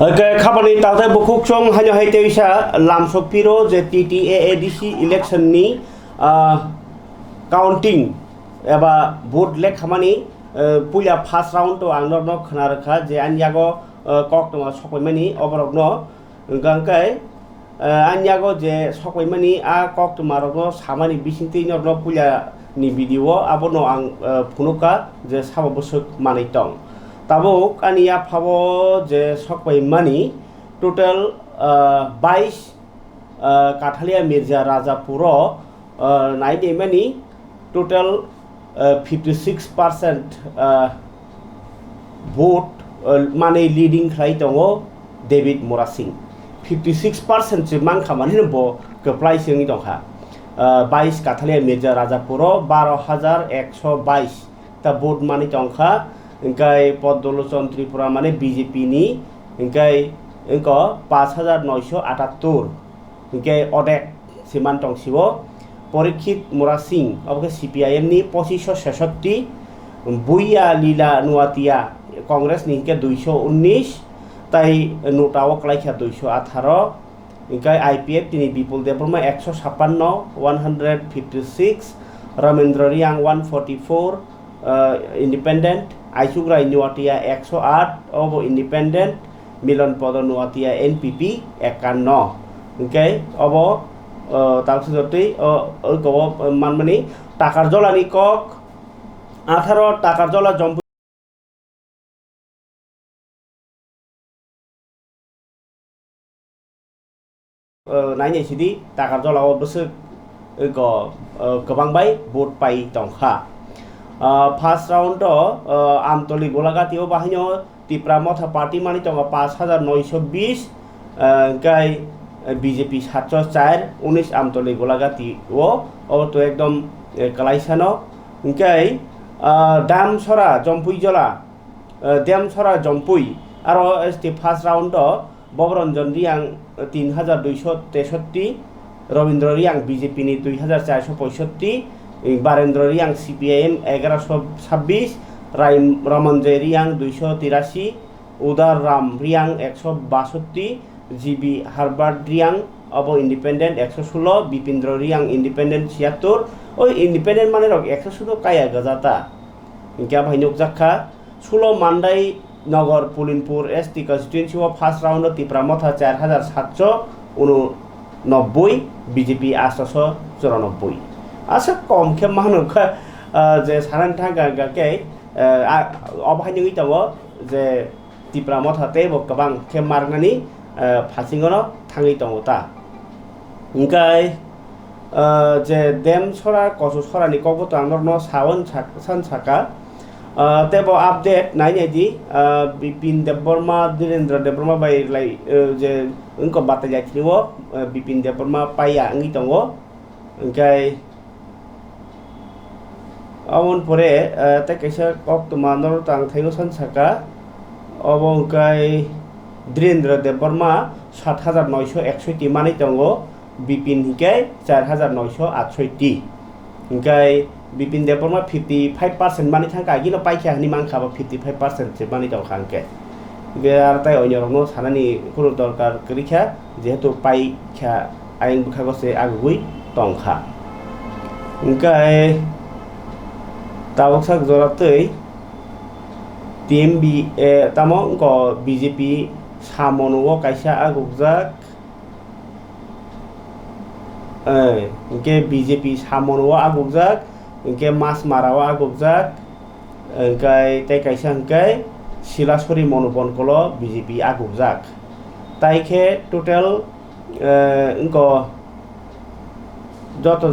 खामानि तावथाय बुकुक सं हान्य हाइतेसा लामसकपिरो जे TTAADC election नि काउंटिंग एबा भोट लेख खामानि पुलिया फार्स्ट राउंड तो आंनो खोनारखा जे आन्यागो कक्टमा सकयमानि अबरकनो गांकाय आन्यागो जे सकयमानि आ कक्टमारकनो सामानि बिसिंति नरनो पुलिया नि भिडिअ आबनो आं फुनुका जे साबबसक मानितं tabuk ania phabo je sokpai mani total 22 Kathalia Mirza Rajapuro naide mani total 56% vote mane leading khai tongo David Morasing 56% je man khamani bo keplai singi tongha 22 Kathalia Mirza Rajapuro 12122 ta vote mani tongkha इंकाय पदलोचन Tripura माने BJP नि इंकाय इंको 5978 इंकाय अडेक सिमान टंगसिबो परीक्षित मोरा सिंह अबके CPIM नि 2566 बुइया लीला नुआतिया कांग्रेस नि के 219 ताई नोटाओ क्लाइखा 218 इंकाय IPF तिनि Bipul Debbarma 156 156 Ramendra Reang 144 independent Aisugrai Nuatia 108 Obo Independent Milan Podo Nuatia NPP 51 okay Obo Taksudoti Ogo Manmani Takarjola Nikok 18 Takarjola Jompu Nanya Sidi Takarjola Obusuk Go Kabangbai Boat Pai Tongha First round Amtoli Golagati Bahino, Tripura Motha Party Mani Tonga 5920 Guy BJP Hatcho Chair, Unis Amtoli Golagati O to Ekdom Kalaisano, Guy Dam Sora, Jompui Jola, Dam Sora Jompui, Aro as the first round Bobron John Riang 3263, Ravindra Riang BJP ni 2465 Barendra Riang CPIM 1126 Ramanjay Riang 283 Udar Ram Riang 162 GB Harvard Riang Abo Independent 116 Bipindra Riang Independent 76 Oh Independent mane rok 116 kaya gazata Inka bhainok jakha Sulo Mandai Nagar Pulinpur ST Constituency first round Tripura Motha 4790 BJP 894 Asa kom ke manuka je saran thaga ga ke obhaini itawo je Tripura Motha te bo kabang ke marngani phasingono thangi tongo ta ingkai je dem sora kosu sora ni kogo to angorno sawan san saka tebo update nai di Bipin Deborma Direndra Deborma bai lai je ungko batalya thiniwo Bipin Deborma paya ngi tongo ingkai Awon pore ta kaisa kok tumanor tang thaino san saka obongkai Direndra Deborma 7961 mani tongo Bipin hikai 4968 ingkai Bipin Deborma 55% mani thangka gino paikha ni mangkha 55% je mani tong khangke ge tai onyorno sanani kuru dorkar krikha jehetu paikha ain bukhagose agui tongkha ingkai Tawaksak Zoratei TMB Tamo ko BJP Samonuo Kaisa Agugzak Nke BJP Samonuo Agugzak Nke Mas Marawa Agugzak Nke Te Kaisa Nke Silasori Monopon Kolo BJP Agugzak Taike total Ngo Joto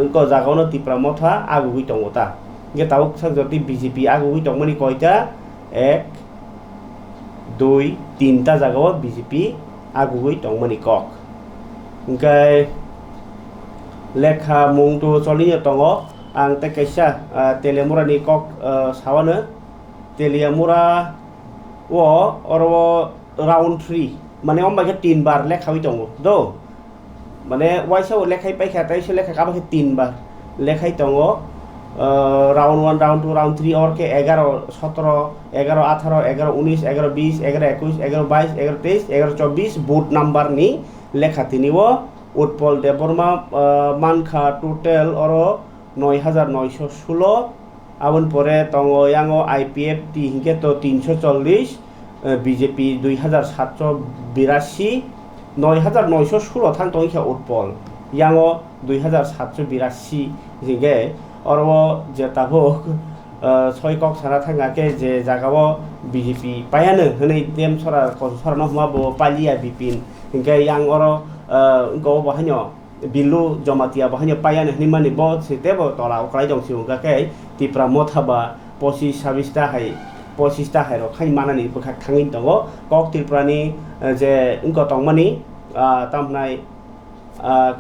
Ngo Zagono Tripura Motha Agugui Tongota Ge tawuk sagjoti BJP agui tongmani koita 1 2 3 ta jagao BJP agui tongmani kok ingkai lekha mungtu choli tongo ang te kaisa telemura ni kok sawana telemura wo oro round 3 mane omba ke 3 bar lekha wi tongo do mane waisa lekhai pai kha tai se lekha ka ba 3 bar lekhai tongo round 1 round 2 round 3 और के 11 17 11 18 11 19 11 20 11 21 11 22 11 23 11 24 बुट number नि लेखाथिनिव Utpal Debbarma मानखा total और 9916 आबन परे तंगो यांगो IPF T हिंके तो 340 BJP 2782 9916 थां तो इखा उत्पल यांगो 2782 जिगे और वो जेताबो सयकक सारा थांगाके जे जागाबो बीजेपी पायानो हनै देम सरा कसरा हमाबो पालिया Bipin हिंके yang oro go bahanyo bilu jamatia bahanyo payan hni mani bo sitebo tola oklai dong siunga ke tipra mothaba 25 ta hai ro khai manani bokha thangin tongo kok tripurani je inko tongmani tamnai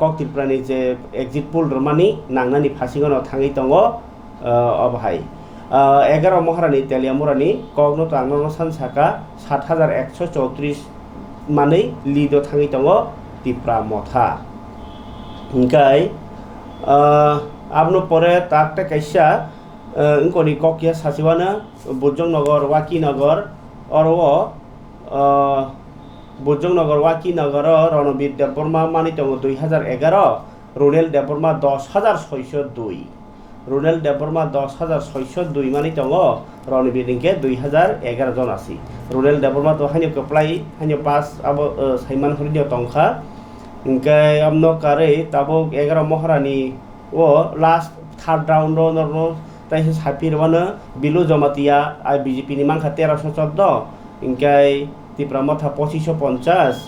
kok tripurani je exit poll romani nangnani phasingono thangi tongo obhai 11 মহারানী তেলিয়ামুরানি কগ্ন তাংনো সানসাকা 7134 मानै लिदो थाङै दङ तिप्रा मथा हिंकाय आबनो परे ताकते काइसा इंकोनि ककिया सासिवानो बुजंग नगर वाकी नगर और वो बुजंग नगर वाकी नगर रणबीर देबबर्मा मानि दङ 2011 रुनेल देबबर्मा 10602 रुनेल देबबर्मा 10602 मानि दङ रणबीर इंके 2011 जन आसि रुनेल देबबर्मा तो हान्यो कप्लाई हान्यो पास अब साइमान हरिदियो तंखा इंके आमनो कारे ताबो 11 महारानी वो लास्ट थर्ड राउंड नो ताइसे सापिरवानो बिलु जमातिया आ बीजेपी नि मांखा 1314 इंके तिप्रा मथा 2550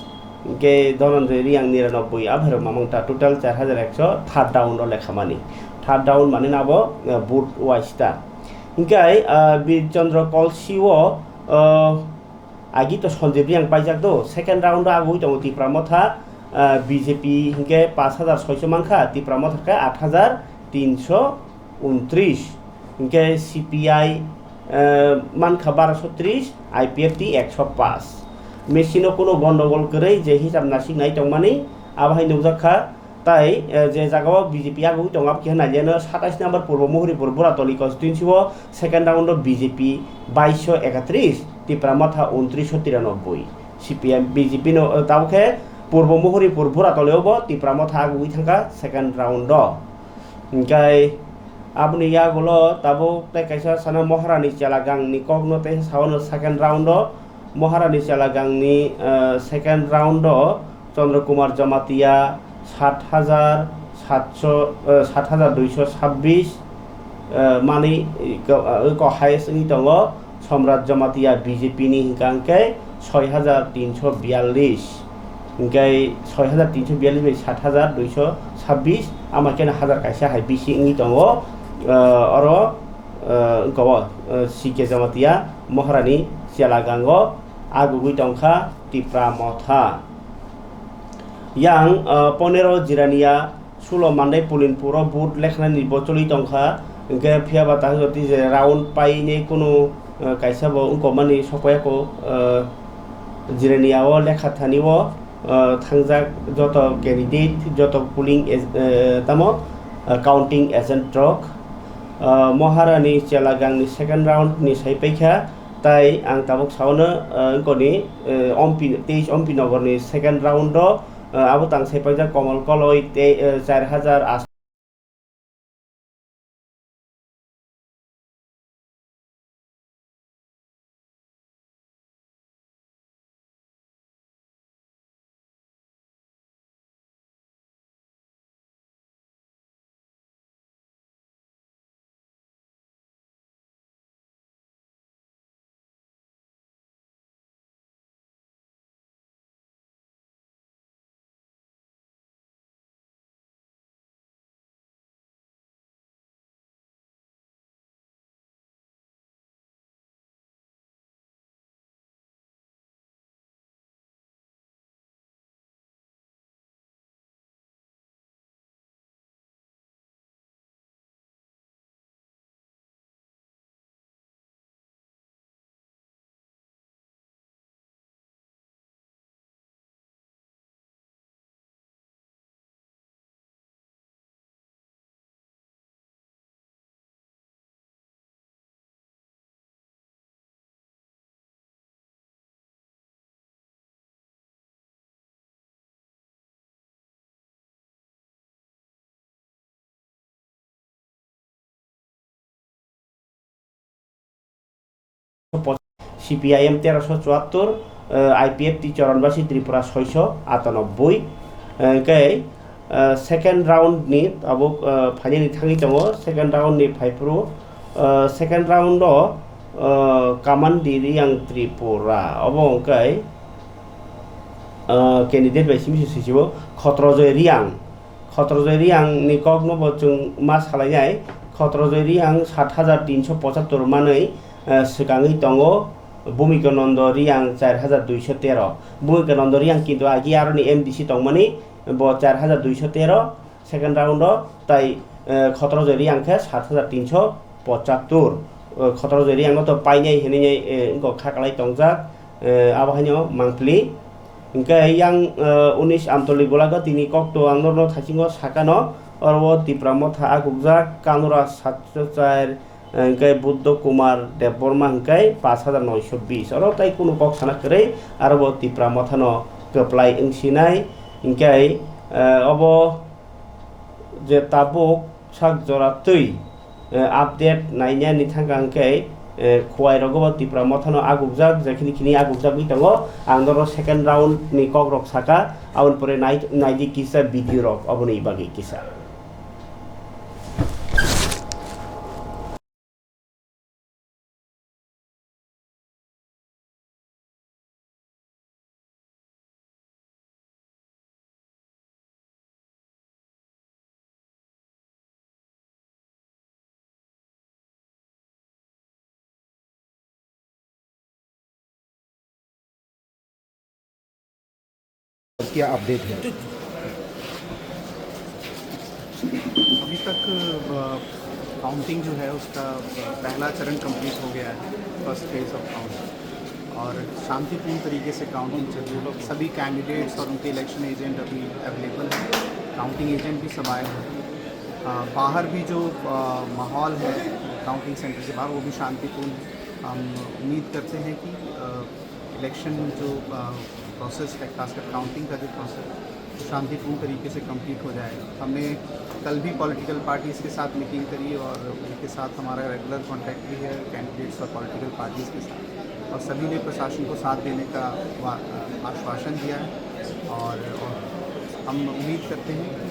इंके धनंजय रियांग 99 आभर मामंगता टोटल 4100 थर्ड राउंड लेखामानि थर्ड राउंड माने नाबो बुट वाइसता इंकाय बीरचंद्र कलसिओ आगि तो सञ्जीव रियांग पाइजाक दो सेकेंड राउंड आगुइ दङ तिप्रा मथा बीजेपी इंके 5600 मांखा तिप्रा मथा का 8329 इंके सीपीआई मानखा 1230 आईपीएफटी 105 मेसिनो कोनो गंडगोल करे जे हिसाब नासिक नाय दंमानि आबाहाय नुजाखा ताई जे जागाव बीजेपी आगुइ दङ आबखि होनाजेनो 27 नम्बर पूर्व Muhuripur Buratali constituency second round BJP 2231 Tipra Motha 2993 CPM BJP no ताबखे पूर्व मुहुरिपुर बुरातलियावबो तिप्रा मथा आगुइ थांगा सेकेंड राउंड इंकाय आबनि यागुलो ताबो काइसा साना महारानी चेलागांनि कग्नो ते सावनो सेकेंड राउंड महारानी चेलागांनि सेकेंड राउंड चंद्र कुमार जमातिया 7226 माने को हाईएस्ट नि दङ सम्राट जमातिया बीजेपी नि हिंकांके 6342 इंकाय 6342 बाय 7226 आमाकेन हजार काइसा हाय बिसि नि दङ और गव सीके जमातिया महारानी चेलागांगो आगुगुइ दंखा तिप्रा मथा yang ponero jirania sulo mandai pulinpuro boot lekhna ni bocoli tongkha ge phia bata joti je round pai ne kono kaisa bo unko mani sokoya ko jirania o lekha thani o thangjak joto candidate joto polling tamo counting agent trok maharani chelagang ni second round ni saipaikha tai ang tabuk sawono koni ompi 23 ompi nogor ni second round do आबो तां सेपाइजा Kamal Kalai 4000 CPIM 1374 IPF চরণবাসী Tripura 698 second round ni abok phani thangi tongo second round ni phaipru second round o kamandiri yang Tripura obong kai candidate by simi sisibo khotrojoy riang ni kokno bojung mas halainyai khotrojoy riang 7375 manei sikangi tongo Bhumikananda riang 4213 Bhumikananda riang kintu agi aroni MDC tongmani bo 4213 second round tai khotrojoy riang khe 7375 khotrojoy riang to painai henei ko khakalai tongjak abahanyo monthly Ingka yang 19 amtolik bolaga tini kokto angnorno thasingo sakano orwo tipramotha agukjak kanura 704 ingka Buddha Kumar Deborma ingkai 5920 oro tai kuno kok sana kere arbo tipramothano keplai ingsinai ingkai obo je tabuk sak jora tui update naina ni thangka ingkai khwai rogo tipramothano agukjak jekhini khini agukjak bitango angdoro second round ni kok rok saka aun pore naidi kisa video rok oboni bagi kisa क्या update है? अभी तक counting जो है उसका पहला चरण complete हो गया है फर्स्ट फेज ऑफ काउंटिंग और शांतिपूर्ण तरीके से काउंटिंग चल रही है सभी कैंडिडेट्स और उनके इलेक्शन एजेंट अभी अवेलेबल हैं काउंटिंग एजेंट भी सब आए हैं बाहर भी जो माहौल है काउंटिंग सेंटर के बाहर वो भी शांतिपूर्ण है हम उम्मीद करते हैं कि इलेक्शन जो प्रोसेस है खासकर काउंटिंग का जो प्रोसेस तो शांतिपूर्ण तरीके से कंप्लीट हो जाएगा हमने कल भी पॉलिटिकल पार्टीज़ के साथ मीटिंग करी और उनके साथ हमारा रेगुलर कांटेक्ट भी है कैंडिडेट्स और पॉलिटिकल पार्टीज़ के साथ और सभी ने प्रशासन को साथ देने का आश्वासन दिया है और हम उम्मीद करते हैं कि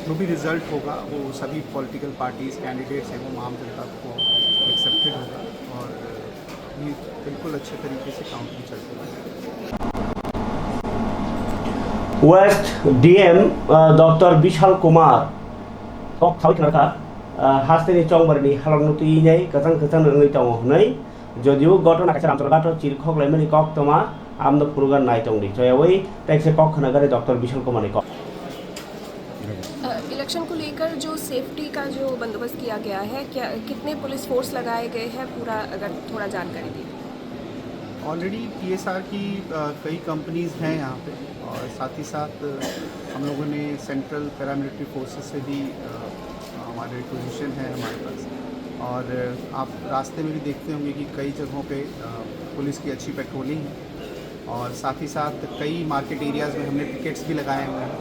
जो भी रिज़ल्ट होगा वो सभी पॉलिटिकल पार्टीज़ कैंडिडेट्स एवं आम जनता को एक्सेप्टेड होगा और ये बिल्कुल अच्छे तरीके से काउंटिंग चलती है West DM Dr. Bishal Kumar kok KHAIWI hasteni chongbarni halongnuti nei kachang ngai tong hnai jodio gotona kacha amtorgato chirkhok laimani kok toma amno purugan nai tongdi joyawai taise kok khana Dr. Bishal Kumar ni kok election को लेकर जो safety का जो बंदोबस्त किया गया है क्या कितने पुलिस फोर्स लगाए गए हैं पूरा अगर थोड़ा जानकारी दी ऑलरेडी PSR की कई कंपनीज़ हैं यहाँ पे और साथ ही साथ हम लोगों ने सेंट्रल पैरामिलिट्री फोर्सेस से भी हमारे रिक्विजिशन है हमारे पास और आप रास्ते में भी देखते होंगे कि कई जगहों पे पुलिस की अच्छी पेट्रोलिंग है और साथ ही साथ कई मार्केट एरियाज़ में हमने पिकेट्स भी लगाए हुए हैं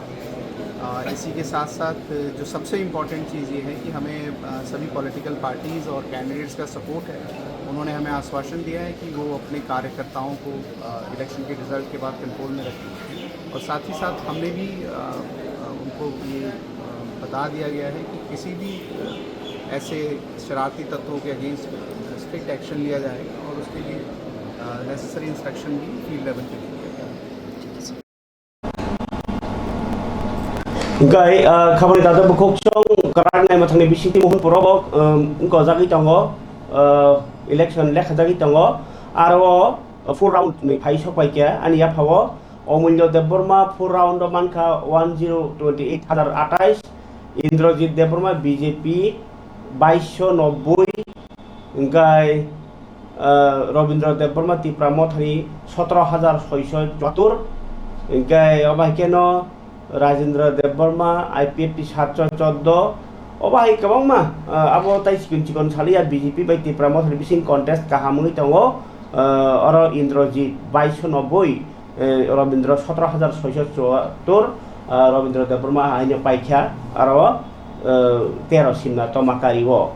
इसी के साथ साथ जो सबसे इम्पॉर्टेंट चीज़ ये है कि हमें सभी पॉलिटिकल पार्टीज़ और कैंडिडेट्स का सपोर्ट है उन्होंने हमें आश्वासन दिया है कि वो अपने कार्यकर्ताओं को इलेक्शन के रिज़ल्ट के बाद कंट्रोल में रखेंगे और साथ ही साथ हमने भी उनको ये बता दिया गया है कि किसी भी ऐसे शरारती तत्वों के अगेंस्ट स्ट्रिक्ट एक्शन लिया जाएगा और उसके लिए नेसेसरी इंस्ट्रक्शन भी फील्ड लेवल पे दिया जाएगा Gai khabari dada bukok chong karan nai mathangni bisiti mohon porobok ko jagi tongo election lekha jagi tongo aro full round ni phai sokai kya ani ya phawo omulyo deborma full round manka 1028028 Indrajit deborma BJP 2290 gai Robindra deborma tipramothani 17674 gai obahkeno Rajendra Deborma IPF 714 obai kabangma abo tai sikon salia BJP bai tipramothani bising contest kahamui tongo oro Indrajit 2290 Robindra 17674 Robindra Deborma aino paikha aro 13 simna tomakariwo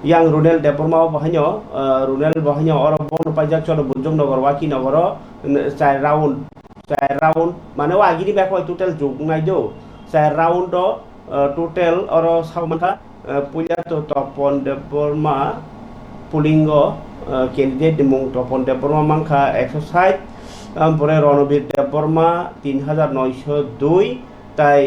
yang Runel Deporma bahanyo Runel bahanyo oro bon pajak cholo bujung nogor waki nogoro chai round mane wa gini back total jug ngai do chai round do total oro samanka punya to topon Deporma pulingo candidate mung topon Deporma mangka exercise pore Ronobir Deporma 3902 তাই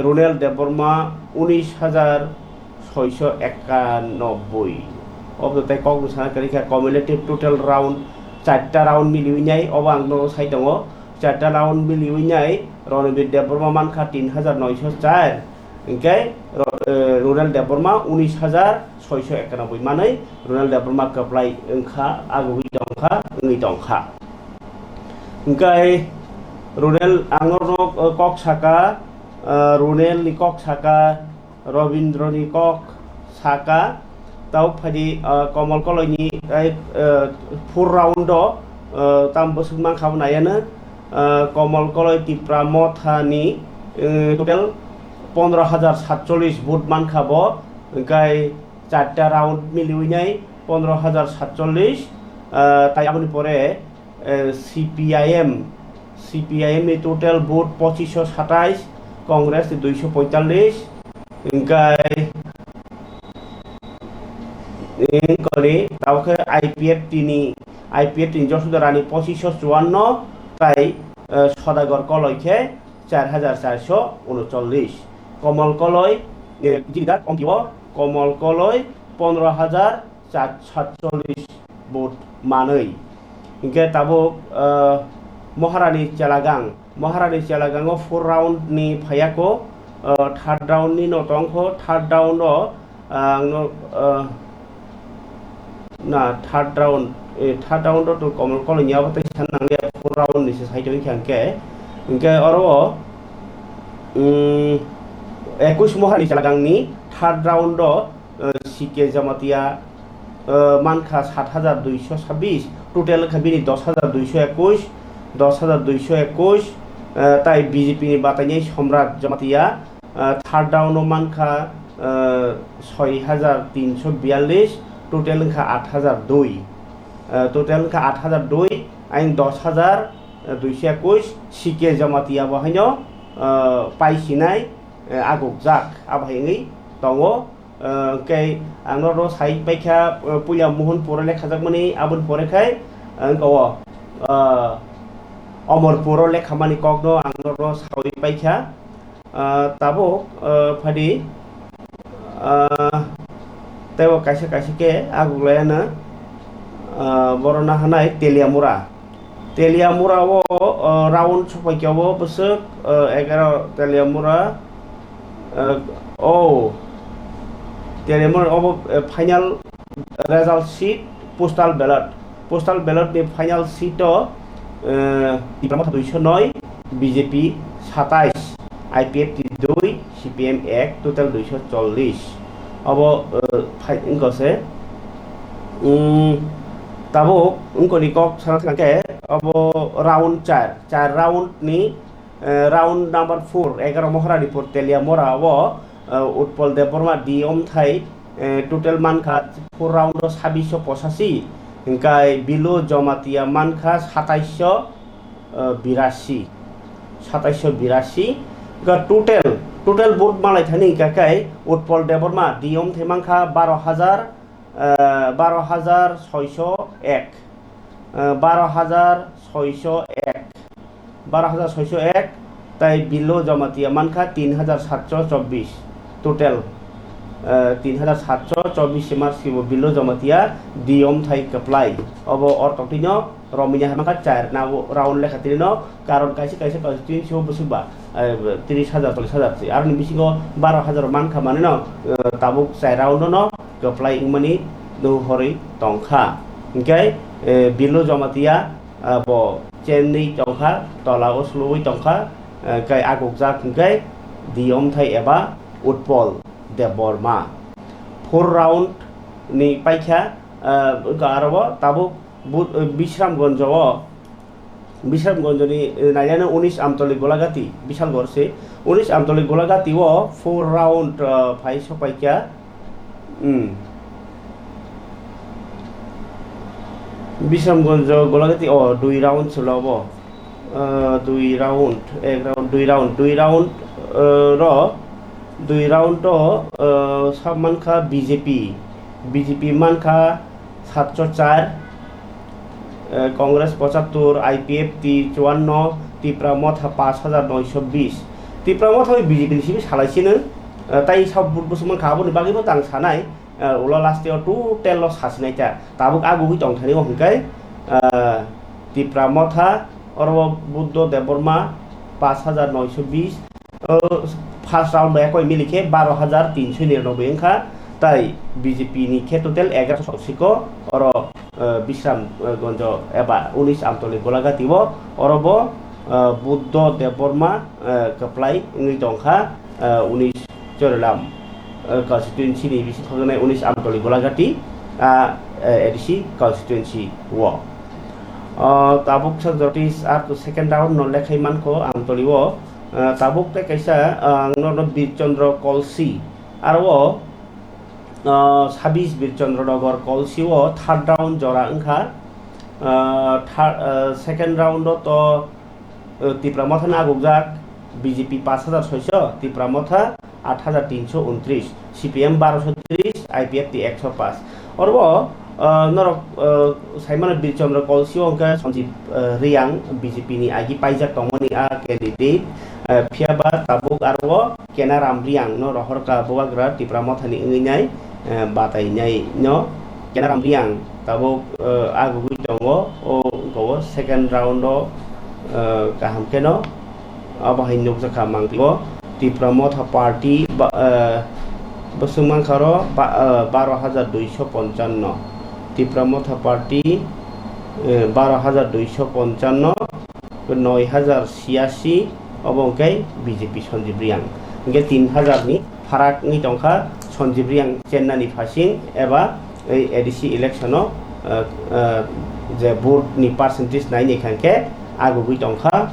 রুনেল Debbarma 19,691 অবদাই cock সানাকারিখা কমিউলেটিভ total round 4টা round মিলিউইনাই অবাংনো সাই দङ 4টা round মিলিউইনাই Ranbir Debbarma মানখা 3,904 Inkai রুনেল Debbarma 19,691 মাनै রুনেল Debbarma কপ্লাই ओंखा आगुइ दंखा ओङै दंखा Inkai Runel Angorno Kok Saka, Runel ni Kok Saka, Robindro ni Kok Saka, tau padi Komal Koloni full roundo tambah sumang kau nayana Komal Koloi Tripura Mothani total 15,740 vote man khabo gai 4টা round miliuinai 15,740 tai apuni pore CPIM ni total vote 2527 Kongres 245 ingkai kali tau ke IPF tini Josudarani 2554 tai Sodagor koloi ke 4,439 Komal koloi jidat ongkiwo Komal koloi 15,440 vote manei ingkai tabuk Maharani Celagang 4 round ni phayako third round ni notongko third round third round to Komal koloi nyaba tai sanang 4 round ni sai to khangke ingke oro 21 Maharani Celagang ni third round CK Jamatia মানখা 7,226 total খাবিনি 10,221 তাই BJP ni বাতাইনি Samrat Jamatia third ডাউন মানখা 6,342 total খা 8,002 আইন 10,221 সিকে জমাতিয়া বাহাইনো পাইছিনাই আগক জাক আবাহাইনি দङ kai angro sai paikha puya mohon pore lekhajakmani abun pore khai angko omor poro lekhamani kokno angro sai paikha tabo phadi tebo kaisa ke agulana borona hanai Teliamura wo round sopaikyawo besek 11 Teliamura Teliamura final result sheet postal ballot ni final sheet to Tripura 209 BJP 27 IPF 2 CPM 1 total 240 abo ingkose tabo ungkoni kok sangat abo round 4 round ni round number 4 11 Maharani por Teliamura abo Utpol Deporma diom thai total mankha 4 round 2685 ingkai bilo Jamatia mankha 2782 ga total vote malai thani kakai Utpol Deporma diom thai mankha 12,601 tai bilo Jamatia mankha 3,724 total 3,724 marsi bilo Jamatia diom thai kaplai obo ortotino rominya maka 4 na round lekhatirino karon kaisi constituency busuba 30,000 40,000 ar ni bisingo 12,000 mankha maneno tabuk 4 round no kaplai ingmani do hori tongkha ingkai bilo Jamatia bo chenni tongkha tola oslui tongkha kai aguk jak ingkai diom thai eba Utpol Deporma 4 round ni paikha garabo tabuk Bisramganj ni nayana 19 Amtolik Golagati Bishalgor se 19 Amtolik Golagati wo 4 round phai sopaikya Bisramganj Golagati or 2 rounds Lobo 2 round 1 round 2 round 2 round ro 2 round to Samanka BJP Manka 704 Congress 75 IPF 54 Tripura Motha 5920 Tripura Motha BJP হিসেবে সালাইছিনো তাই সব বুসমান খাবো বাকিবো তাং সানাই उला last year total सासिनायता ताबुक आगुहि दंथानि हंखाय Tripura Motha और बुद्ध देवबर्मा 5920 फार्स्ट राउंड एकय मिलिखे 12399 अंखा ताई बीजेपी नि खे टोटेल 11 सौसिको और बिश्रामगंज एबा 19 आमतली गोलागातिबो औरबो बुद्ध देवबर्मा कप्लाय नि दंखा 19 चरलाम Constituency ni bisi thogane 19 amtoli golagati edisi Constituency wo tabuk sajortis up to second round non lekhai manko amtoli wo tabuk te kaisa no Birchandra Kolsi arwo 26 Birchandra Nagar Kolsi wo third round jora angkha second round to Tripura Motha na agugjak BJP 5600 Tripura Motha 8329 CPM 1230 IPF 105 और वो नरक Simon बिरचंद्र कलसी अंका Sanjeev Reang BJP नि आगि पाइजाक तंगनि आ candidate फियाबा Tabuk आरो वो केनाराम रियांग न रहरका बवाग्रा Tripura Motha नि इंगिनाय बातायनाय न केनाराम रियांग ताबुक आगुगि दंगो ओ गो सेकेंड राउंड काहाम केनो अबहाय नुकजाखा मांगलिबो Tripura Motha Party Basumang Karo 12255 Tripura Motha Party 12255 9086 Obongkai BJP Sanjeev Riang Inge 3000 ni Farak ni Tongkha Sanjeev Riang Chennani Phasing Eba ADC election je vote ni percentage nai ni khanke agugui Tongkha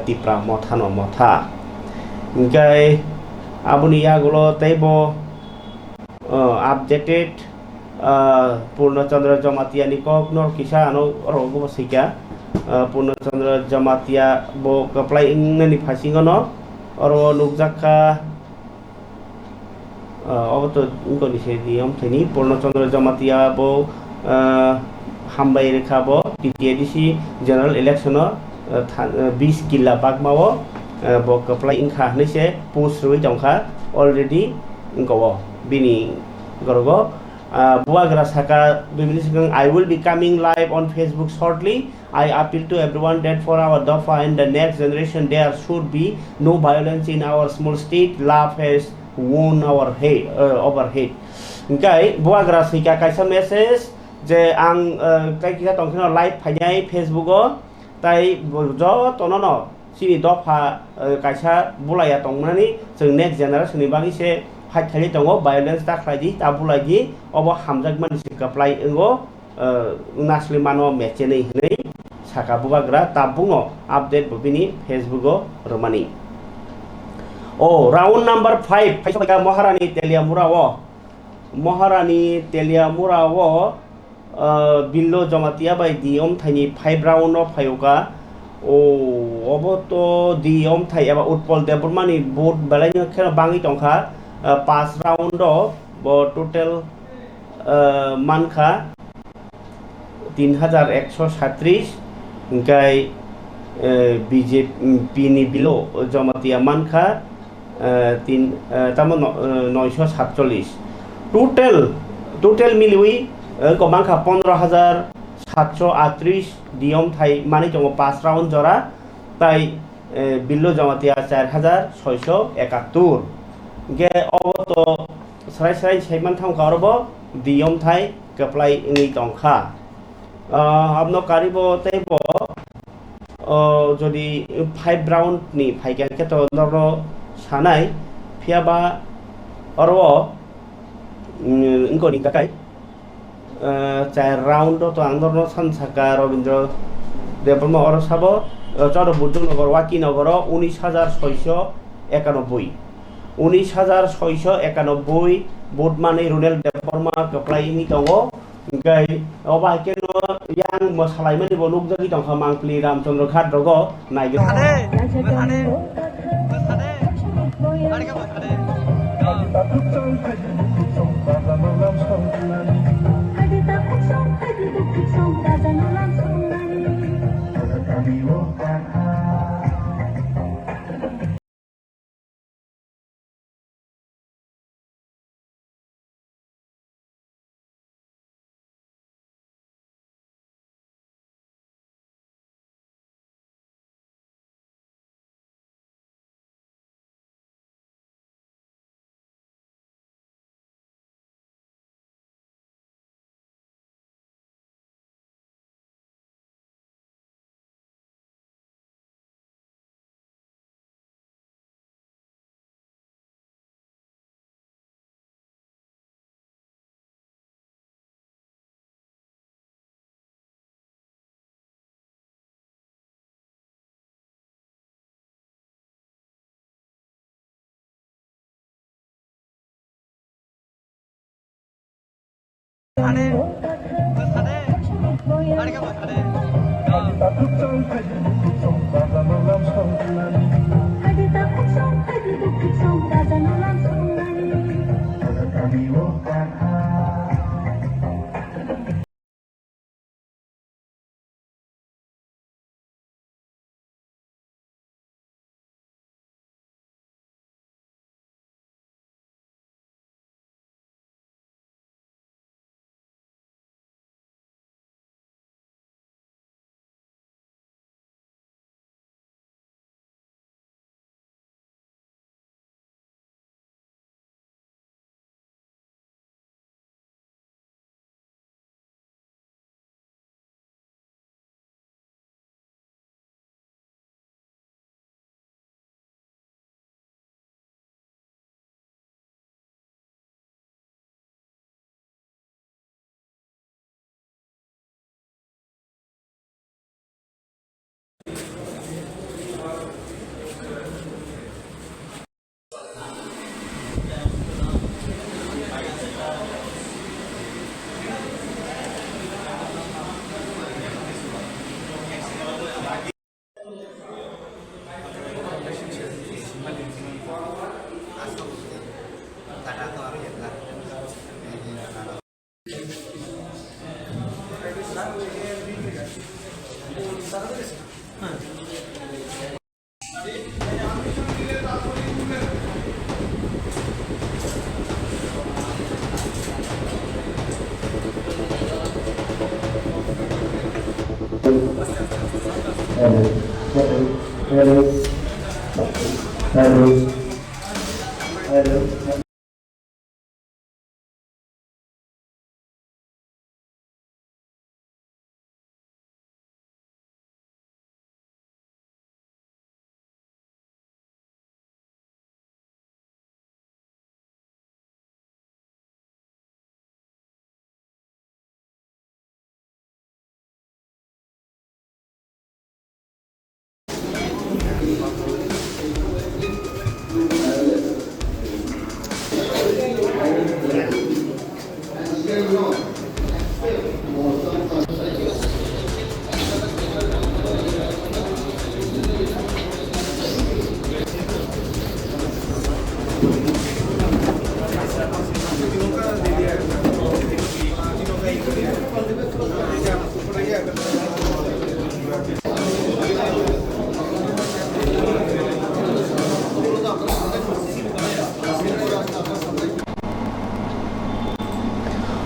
Tripura Motha no Motha Ngay abuni yagulo taibo updated Purnachandra Jamatia nikok nor kisha ano rogo sika Purnachandra Jamatia bo apply ingani phasingono oro nukjaka oboto ingoni se diom thani Purnachandra Jamatia bo hambai rekha bo TTADC general election 20 kila bagmao Bok apply inkha nese post rui jongkha already inkowo bini gorogo buagra saka 2 minutes ago I will be coming live on Facebook shortly. I appeal to everyone that for our Dafa and the next generation there should be no violence in our small state. Love has won our head overhead. Inkai buagra sika kaisa message je ang tai kita tongkhino live phainai Facebook o tai jo tonono Sini dofa kaisa bulaya tongmani जों next generation ni bagi se fight khali tongo violence ta khlaidi ta bulaji obo hamjak man sikaplai engo nasli mano meche nei hnei saka bubagra ta bungo update bobini Facebook o romani oh round number 5 phaisa Maharani Telia Murawo Billo Jamatia by Diom Thaini 5 round of Phayoka oboto diom thai aba utpol debormani board balai khera bangi tongkha 5 round bo total mankha 3137 ngai BJP ni bilo Jamatia mankha 947 total milui ko mankha 15738 diom thai mani tongo 5 round jora tai billo Jamatia 4671 ge oboto sarai saiman thang karobo diom thai kaplai ngi tongkha abno karibo taibo jodi 5 round ni phaikan ke to noro sanai phiaba orwo ingoni kakai চার round তো আন্দোলন সানসাকা রবীন্দ্র দেববর্মা অরসাব চর Buddhanagar ওয়াকিনগর 19691 vote মানে রুনেল দেববর্মা কপ্লাইনি দङ गाय अबा केनो yang mosalaiman ibo nukjagi tongkha mangpli Ramchandra Ghat rogo naigir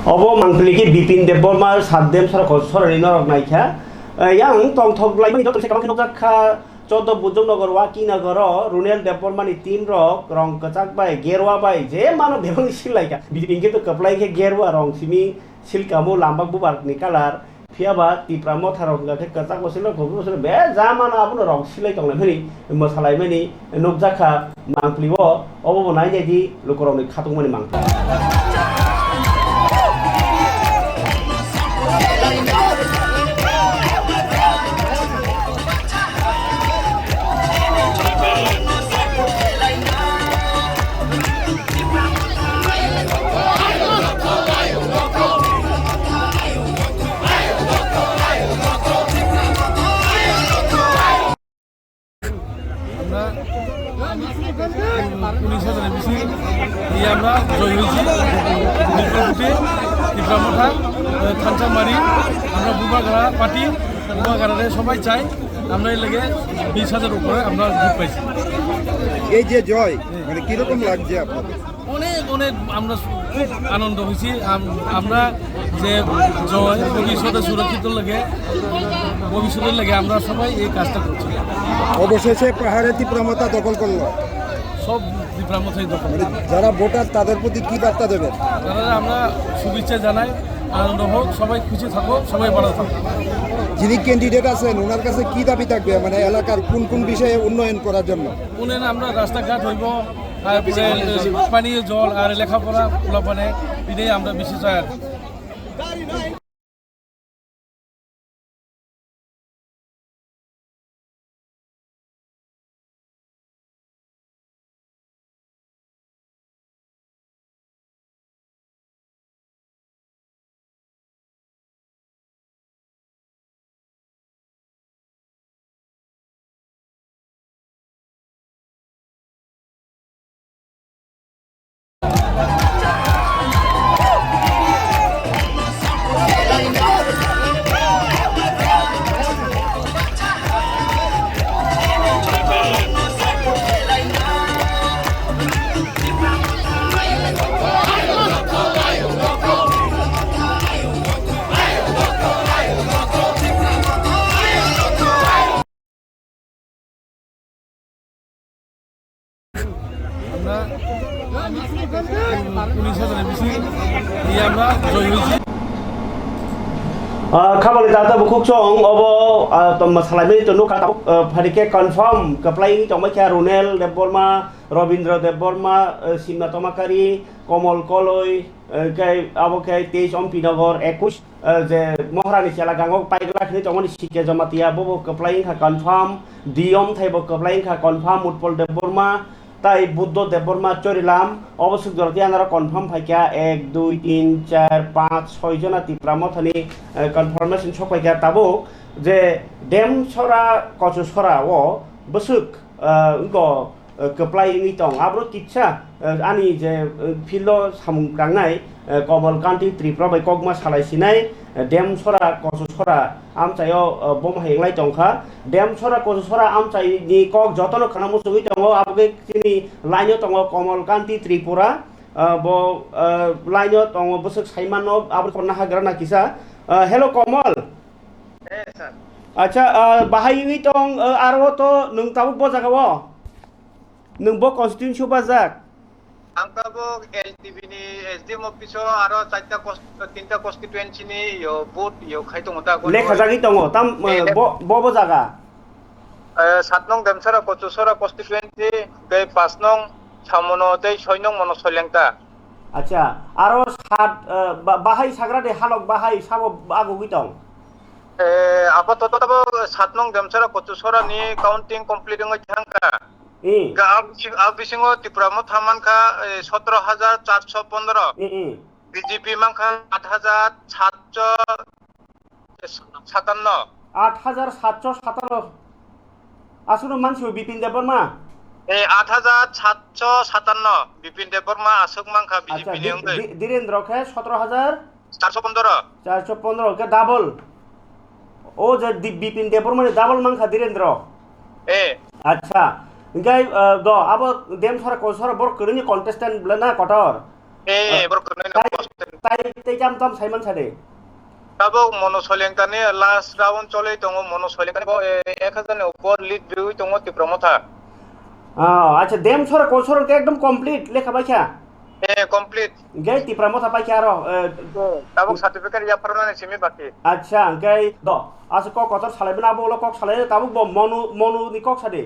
Obo mangpiliki bipin deborma saddem sorani norok naikha yang tongthok laimani dot se kamang nokjakha chodo bujong nogor waki nogor runel debormani team rok rong kachak bai gerwa bai je mano bebang silaika bipin ke to kaplai ke gerwa rong simi silkamu lambak bubar ni kalar fiaba tipramo tharok ga ke kachak bosilo gobu bosilo be jamano abuno rong silai tonglaimani mosalaimani nokjakha mangpliwo obo nai jadi lukurokni khatungmani mangpli রুমাগাড়া party রুমাগাড়ারে সবাই চাই আমরা এই লেগে 20,000 উপরে আমরা vote পাইছি। এই যে জয় মানে কিরকম লাগছে আপনাদের? অনেক অনেক আমরা খুব আনন্দ হয়েছি। আমরা যে জয় ভবিষ্যতে সুরক্ষিত লাগে ভবিষ্যতের লাগে আমরা সবাই এই কাজটা করছি। অবশেষে পাহাড়ে তীব্রমতা দখল করলো, সব বিভ্রামতাই দখল। যারা ভোটার তাদের প্রতি কি বার্তা দেবেন? তারা আমরা শুভেচ্ছা জানাই, আনন্দ হোক, সবাই খুশি থাকো, সবাই ভালো থাকো। যিনি ক্যান্ডিডেট আছেন ওনার কাছে কি দাবি থাকবে মানে এলাকার কোন কোন বিষয়ে উন্নয়ন করার জন্য? উন্নয়ন আমরা রাস্তাঘাট হইব, তারপরে পানীয় জল আর লেখাপড়া পোলাপানে এটাই আমরা বেশি চাই আর আমরা 19,000 বেশি দিয়ে আমরা জয় হয়েছি। খাবালে দাদা বুকুক চং অব তম সালাইমে তো নুকা ফারিকে কনফার্ম কাপ্লাই তমা কে রুনেল দেববর্মা রবীন্দ্র দেববর্মা সীমা তমাকারি কমল কলই কে আবকে 23 অম্পিনগর 21 যে মহারানী চেলা গাঙ্গক পাইগলা খনি তমনি সিকে জমাতিয়া বব কাপ্লাই খা কনফার্ম ডিয়ম থাইব কাপ্লাই খা কনফার্ম উৎপল দেববর্মা তাই বুদ্ধ দেববর্মা চরিলাম অবশ্য জরতি আনারা কনফার্ম ফাইকা 1 2 3 4 5 6 জনা তীব্রামথানি কনফার্মেশন সপাইকা তাবো যে ডেম ছড়া কচু ছড়া ও বসুক গ কপ্লাই নি তং আব্রো কিচ্ছা আনি যে ফিল্ড সামুংক্রাংনাই কমল কান্তি ত্রিপুরা বাই কগমা সালাইसिनाय ডেম ছড়া কচু ছড়া আমচাইও বম হেংলাই তংখা ডেম ছড়া কচু ছড়া আমচাই নি কক যতন খানা মুসুই তং আবগে চিনি লাইনো তং কমল কান্তি ত্রিপুরা ব লাইনো তং বসুক সাইমানো আবর করনা হাগ্রা না কিসা हेलो कमल सर अच्छा बाहायनि तं आरो तो नों ताबो बजागाव नों बो कन्स्टिट्युन्सि बाजाक आंकाबो एलटीबी नि एसडीएम अफिसो आरो तीनटा कन्स्टिट्युएन्सि नि यो बुथ यो खाइतों ता लेखाजागि दङ ताम बो जागा 7 नং देमसारा कचुसरा कन्स्टिट्युएन्सि बै 5 नं सामनो दै 6 नं मनो सलेंता अच्छा आरो सात बाहाय साग्रा दे हालक बाहाय साबो आगुगि दं आपातत तबो 7 नं देमसारा कचुसरा नि काउन्टिं कमप्लिट ङै थांका अब बिसिङो त्रिपुरा म थामानखा 17,415 बीजेपी मानखा 8,757 8,757 आसुनो मानसि बिपिन देबबर्मा 8,757 बिपिन देबबर्मा आसुक मानखा बीजेपी नि अंगै धीरेन्द्र के 17,415 के डबल ओ जे बिपिन देबबर्मा डबल मानखा धीरेन्द्र अच्छा गाय द अब देम सरा को सरा बर करनि कन्टेस्टेंट ब्लना कटर बर करनि ताई जाम तम साइमन सादे तब मनो सलेंकानि लास्ट राउंड चले दङ मनो सलेंकानि 1000 नि ऊपर लीड बिउ दङ तिप्रमथा अच्छा देम सरा को सरा एकदम कंप्लीट लेखा बाख्या कंप्लीट गाय तिप्रमथा बाख्या र तब सर्टिफिकेट या फरमाने सिमी बाकी अच्छा गाय द आसे को कतर सालायबना बोलो कक सालाय तब मनु नि कक सादे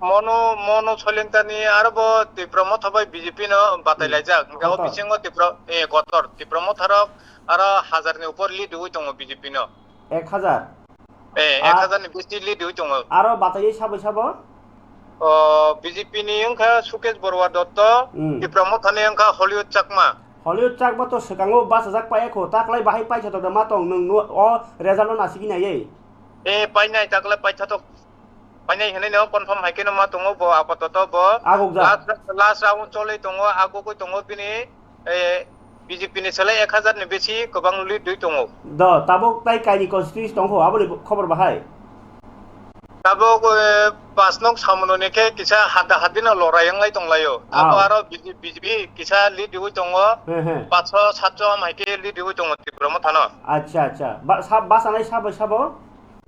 मनो सलेंकानि आरो तिप्रमथा बाय बीजेपी न बातायलायजा गाव बिसिङो गतर तिप्रमथारक आरो 1000 नि ऊपर लीड होय दङ बीजेपी न 1000 1000 नि बेसि लीड होय दङ आरो बातायै साबो बीजेपी नि अंका सुकेश बरुवा दत्त तिप्रमथानि अंका हलिउड चाकमा तो सकांगो 5,000 पायखो ताकलाय बाहाय पाइछ त मा तंग नों अ रेजाल्ट नासिगि नायै पाइनाय ताकलाय पाइछ त पाइनाय हने न कन्फर्म हाइकेन मा दङ ब आपातत ब लास्ट राउंड चले दङ आगोगो दङ बिनि BJP ni selai 1000 ni besi kobang lead dui tongo the Tabuk ताई काइनि कन्स्टिट्युन्सि दंखौ आबोनि खबर बाहाय tabo pas nong samono ni ke kisa hada hadina lorayang lai tonglayo abo aro BJP kisa lead dui tongo 500 700 mai ke lead dui tongo Tripura thano अच्छा अच्छा बासानाय साबो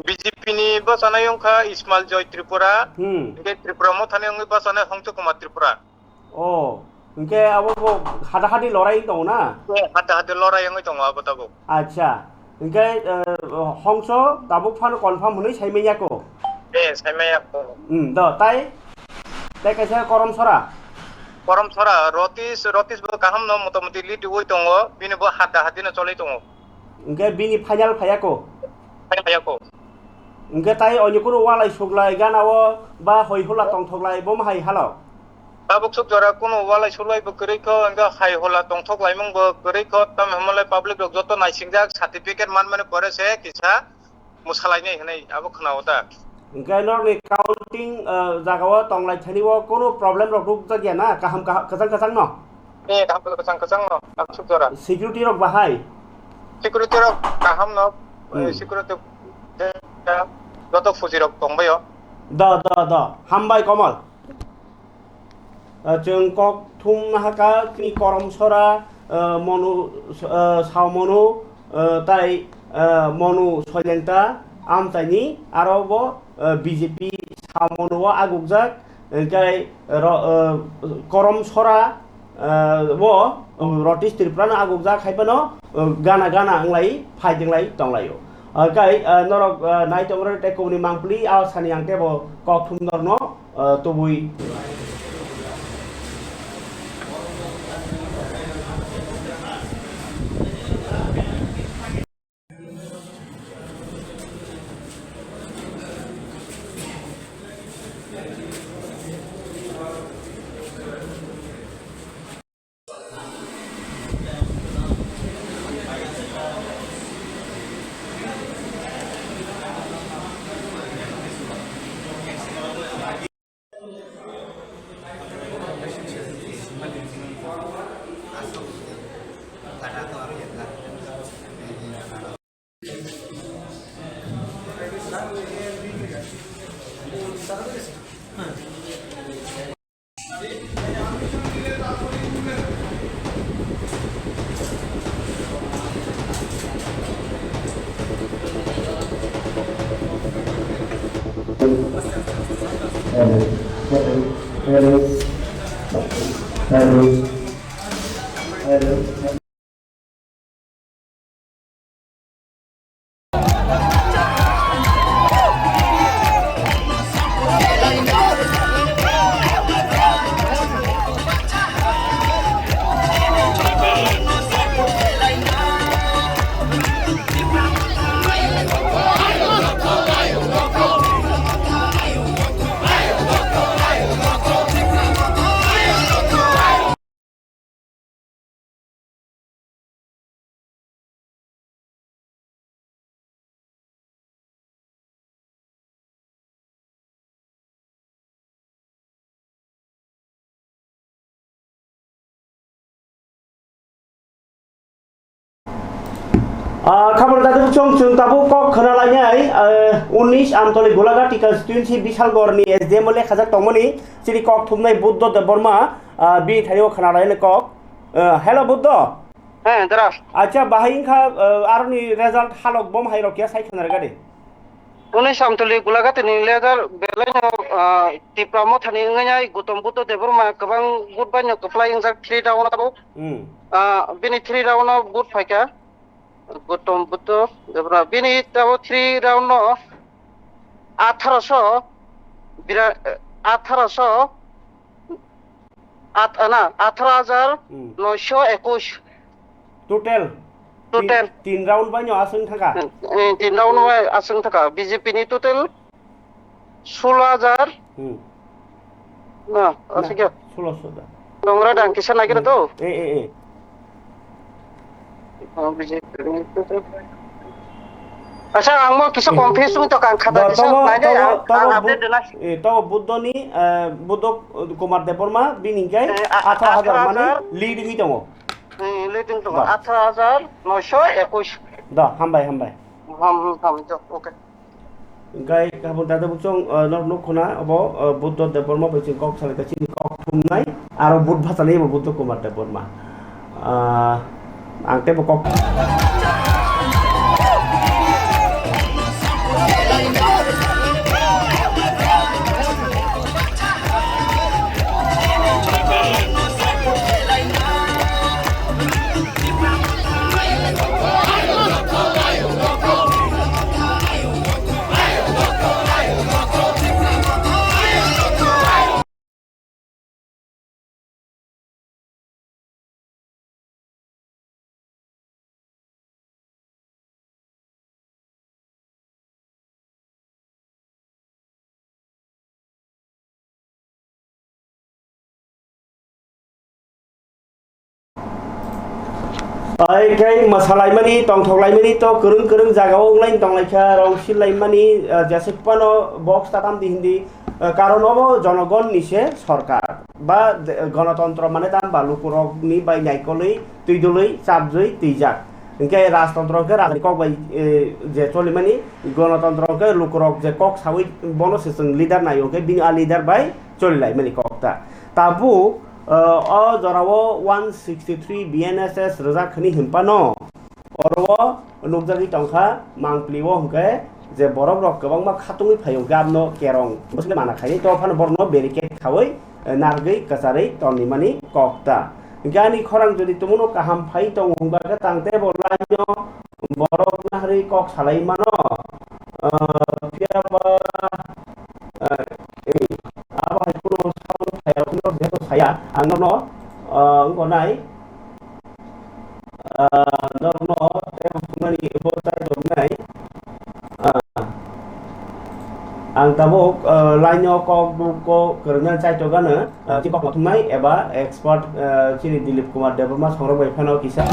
BJP ni basana yongkha Ismail Joy Tripura ke Tripura thane yong basana Hongcho Kumar Tripura ओ इनके आबो हादा हादि लराय दं ना hada hadi lorayang tongo abo tabo अच्छा इनके हंस Tabuk फानो कन्फार्म हुनै साइमेयाको saimaya ko द ताई कैसे करम सरा Koram sora rotis bo kaham no motamoti lead dui tongo bini bo hada hadina cholai tongo इनके बिनि फाइनाल फायाको kaya ko इनके ताई अनिकुरो वालाय सुगलाय गानावो बा हयहुला तंथगलाय बम हाय हालाव tabuk suk jora kuno walai sulai bo korei ko anga khai hola tongthok laimung bo korei ko tam hamalai public rok joto naisingjak certificate man mane pore se kisa musalai nei hanai abo khnawo ta इनके नरनि counting जागाव तंगलाय थानिवो कोनो problem रक रुक जगिया ना काहाम कजang न dham kasang no ak suk jora security रक बाहाय security rok kaham no security joto fuji rok tongbayo the हामबाय कमल जों कक थुम हाका नि करम सरा मनु सावमनु ताई मनु सयलेंता आमताइनि आरोबो बीजेपी सावमनुवा आगुकजाक ओंखाय करम सरा वो रटिस त्रिपुरानो आगुकजाक खायबानो गाना आंलाय फाइदिंलाय दंलायो ओंखाय नरक नाइतमर टेकोनि मांपलि आसानि आंतेबो कक थुम नरनो तबुइ खबर दादु जों ताबु कक खोनालायनाय 19 आमतली गोलाघाटी कन्स्टिट्युएन्सि बिशालगड़नि एसडिएम लेखाजाक तंमनि सिरि कक थुमनाय बुद्ध देबबर्मा बि थारियाव खोनालायले कक हेलो बुद्ध जरा अच्छा बाहायिंखा आरनि रिजाल्ट हालक बम हायरकिया साइखनार गादे 19 आमतली गोलाघाटीनि लेजार बेलायनो त्रिपुरा थानि nganya गौतम बुद्ध देबबर्मा गोबां बुट बायनो कप्लाय इंजाक 3 राउन्ड ताबु बिनि 3 राउन्ड बुट फायका गौतम बुद्ध देबबर्मा बिनि ताबु 3 राउन्ड 1800 18921 टोटल 3 राउन्ड बायनो आसों थाका 3 राउन्ड आसों थाका बीजेपी नि टोटल 16000 ना आसिके 1600 दा नंगरा दां किसान नागिर तो ए बीजेपी नि टोटल अच्छा आंमो किसा कन्फ्यूज तो कां खाता किसा नायदे आं अपडेट देना तो बुद्धनि बुद्ध कुमार देबबर्मा बिनिखाय 18000 माने लीडिंग दङ লিডিং दङ 18,921 दा हामबाय हामबाय ओके गाय गाबोन दादा बुचं नखना अब बुद्ध देबरमा बैसो कक सालायगा चिनि कक थुमनाय आरो बुद्ध भाषानि बुद्ध कुमार देबरमा आंते कक Kai masalai tongthoklaimani to kereng jagao lain tonglaikha rong silaimani jasepano box tatam di hindi karon obo jonogon nise sorkar ba ganatantra mane tam ba lukurokni bai naikoloi tuidoloi sabjoi tijak engke rajtantra ke rajni kok bai je cholimani ganatantra ke lukurok je kok sawi bono seseng leader nayo ke bing a leader bai cholilai mani kokta tabu जरावो 163 BNSS रजाखनि हिमपानो अरवो नुकजागि टंखा मांप्लिवो हंके जे बरफ रक गोबां मा खातुङै फायौ गाबनो carrom बसले माना खायै तो फान बरनो बेरिकेड खावै नारगै कसारै तनि मानि कक्ता गानि खरां जदि तुमनो काहाम फाइ तो हंगा के तांते बोलायो बरफ नाहरै कक सालाय मानो पियाबा apa itu saya punya betul saya anggapo ngonai norno ngani bosai domnai ang tabok lainyo ko kerana cai togana ti kok thumai eba expert chiri Dilip Kumar Debrma songrok bai phano kisa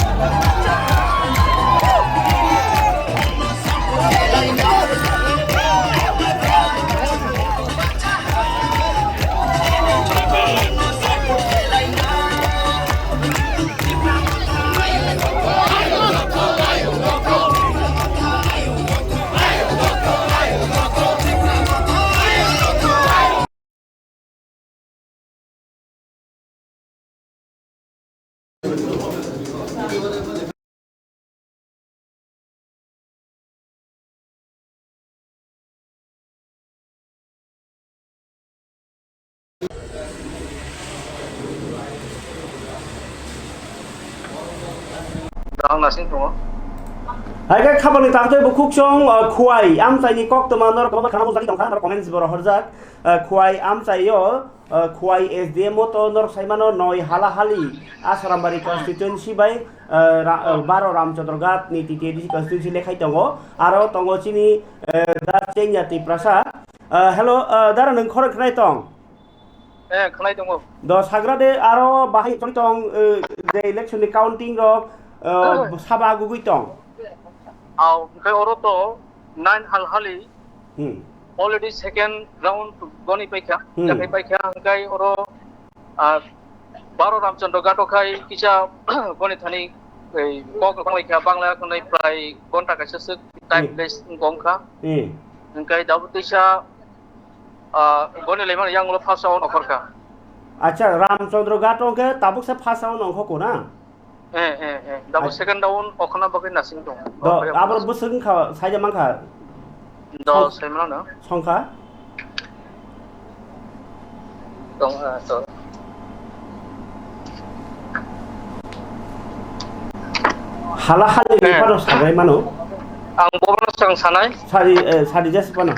Hai kai khabani tangte bukuk chong khuai am chai ni kok tomanor ko khana muzaki tangkha ar comments bor horjak khuai am chai yo khuai SDM to nor saimano noi halahali asrambari constituency bai baro ramchandrogat ni TTDC constituency lekhai tongo aro tongo chini da chengya Tripura hello dara nang khor khnai tong खोनाय दङ do sagrade aro bahai tong the election counting rok saba gugui tong आव ओमफ्राय अरतो 9 हालहालि already second round goni paikha jakai paikha angkai oro 12 ramchandra gatokai kisa goni thani ei kok paikha bangla konai prai gonta kaisa suk time place gongkha angkai dabutisa goni leman yang lo first round okorka acha ramchandra gatoke tabuk se first round ongko na dabu second round okhana bagai nasing dong do abor busung kha saja mangkha do semana na songkha dong so hala hali ni paro sagai mano ang bobono sang sanai sari jas pana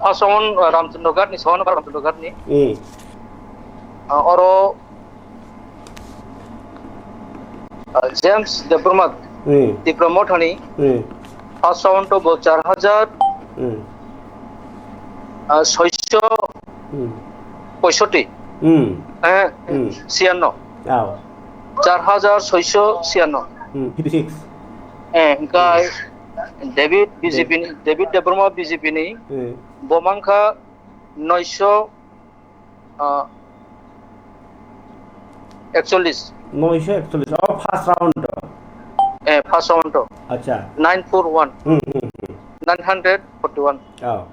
first round ramchandra gat ni sona ramchandra gat ni oro James Debrma Diploma thani first round to 4000 665 56 56 engkai David BJP ni David Debrma BJP ni bomangkha 900 941 941 oh first round first round acha 941 941 oh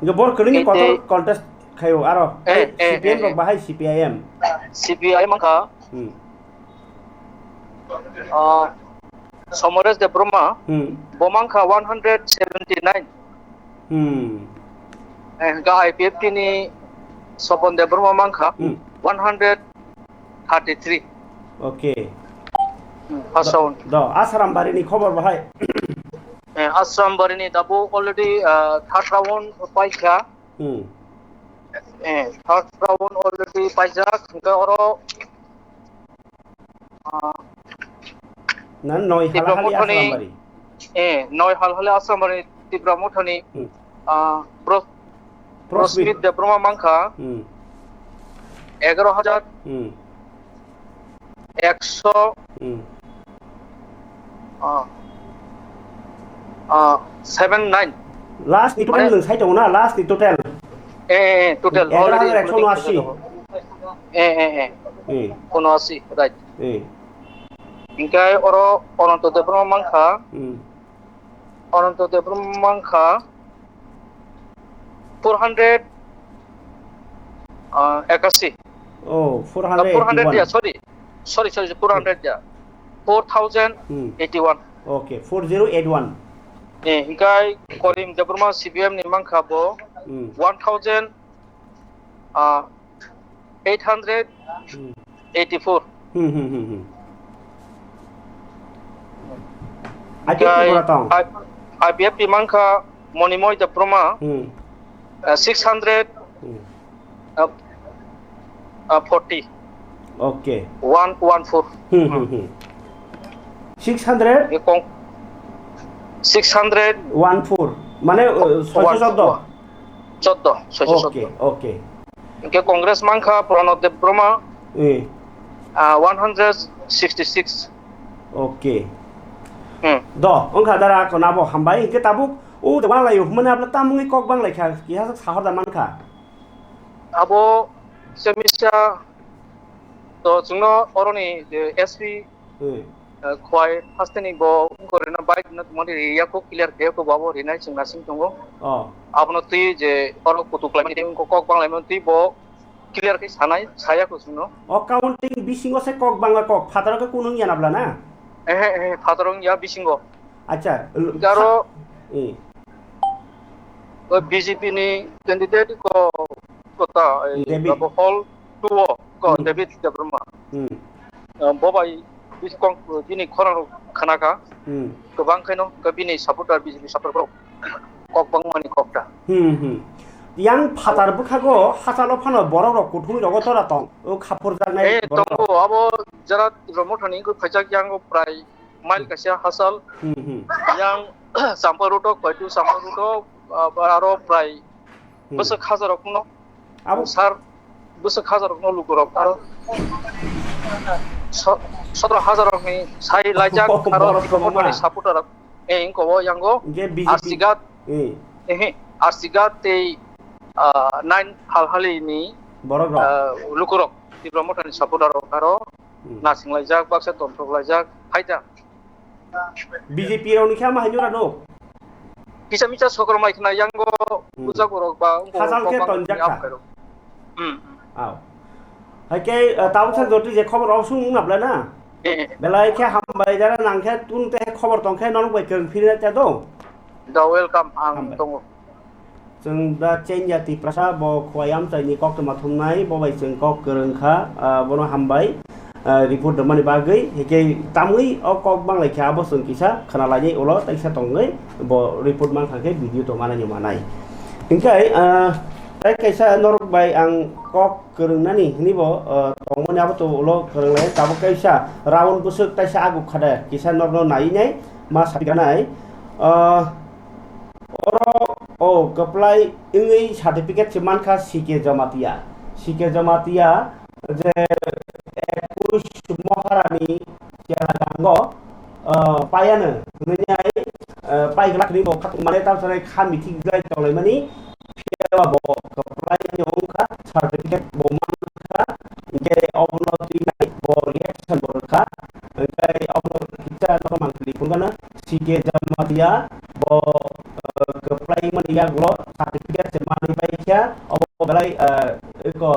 yo bor kini kotor contest khayo aro CPM rok bahai CPIM mangka Somores de Broma bomangka 179 ga IPFT ni Sopon de Broma mangka 133 okay first round do asaram bari ni khobor bahai Asram bari ni dabu already third round paikha third round already paijak ga oro nan noi halahali asaram bari noi halhale Asram bari Tripura mothani Prosmith de Broma mangka 11,000 79 last ni total lung sai dong na last ni total total already 180 180 right ingkai oro Ononto de Broma mangka 400 ekasi oh 400 ya sorry 400 ya 4081 okay 4081 ingkai Korim de Broma CPM ni mangka bo 1884 IPFP mangka Monimoy de Broma 640 okay 114 600 614 মানে 614 okay ingke Congress mangka Pranot de Broma 166 okay do ongkha dara ko nabo hambai ingke tabuk o de bang layo mana apla tamungi kok bang laikha ki ha sahar da mankha abo semisa to jungno oroni de SP khwai hasteni bo korena bike na tumani ya ko clear ke ko babo rinai singna sing tongo abno ti je oro kutu klami dem ko kok bang laimon ti bo clear ke sanai saya ko jungno accounting bisingo se kok bang kok fatara ko kunung ya nabla na fatarong ya bisingo acha garo BJP ni candidate ko kota abo hall 2 ko David de Broma bobai biskong bini khorang khanaka gobang khaino ka bini supporter BJP supporter kok bang mani kokta yang phatar bukhago hasalo phano borok rok kuthumi rogo tora tong o khapur jangnai tongo abo jara romothani ko khajak yang prai mile kasia hasal yang samparuto koitu samparuto aro prai bosak hajar rokno abo sar bosak hajar rokno lukurok aro 17,000 rokni sai lajak aro romothani supporter ingko yango arsigat te 9 halhali ni borok lukurok ti promotan supporter aro nasing lajak baksa tontok lajak haida BJP ro nikha ma hanyura no bisa sokor mai khna yango puja gorok ba hasal ke tonjak aw hake taung sa joti je khobor ausung napla na belai khe hambai jara nangkhe tunte khobor tongkhe non bai kereng phira ta do da welcome ang tongo जों दा chain जाति प्रसा बो खवायाम चाइनि कक तमा थुमनाय बबाय जों कक गोरोंखा बनो हामबाय रिपोर्ट दमानि बागै हेके तामुइ अ कक बांलायखा बो जों किसा खानालानि उलो ताइसा तंगै बो रिपोर्ट मान थांखे भिडिअ तमानानि मानाय इंखाय ताइ कैसा नरक बाय आं कक गोरोंनानि हनिबो तंमोनि आबो तो उलो गोरोंलाय ताबो कैसा राउन्ड बुसुक ताइसा आगु खादा किसा नरनो नायिनाय मा साबिगानाय Oh, keplai ini sertifikat cuman khas sikir jamatia je kus moharani yang anggo payana menyai pai gelak ni bo kat mane tam sare khan mithi gai tolai mani pia bo keplai ni ongka sertifikat bo man kha ge obnoti sike jamatia bo keplai man ya glo certificate semani baikya obo belai ko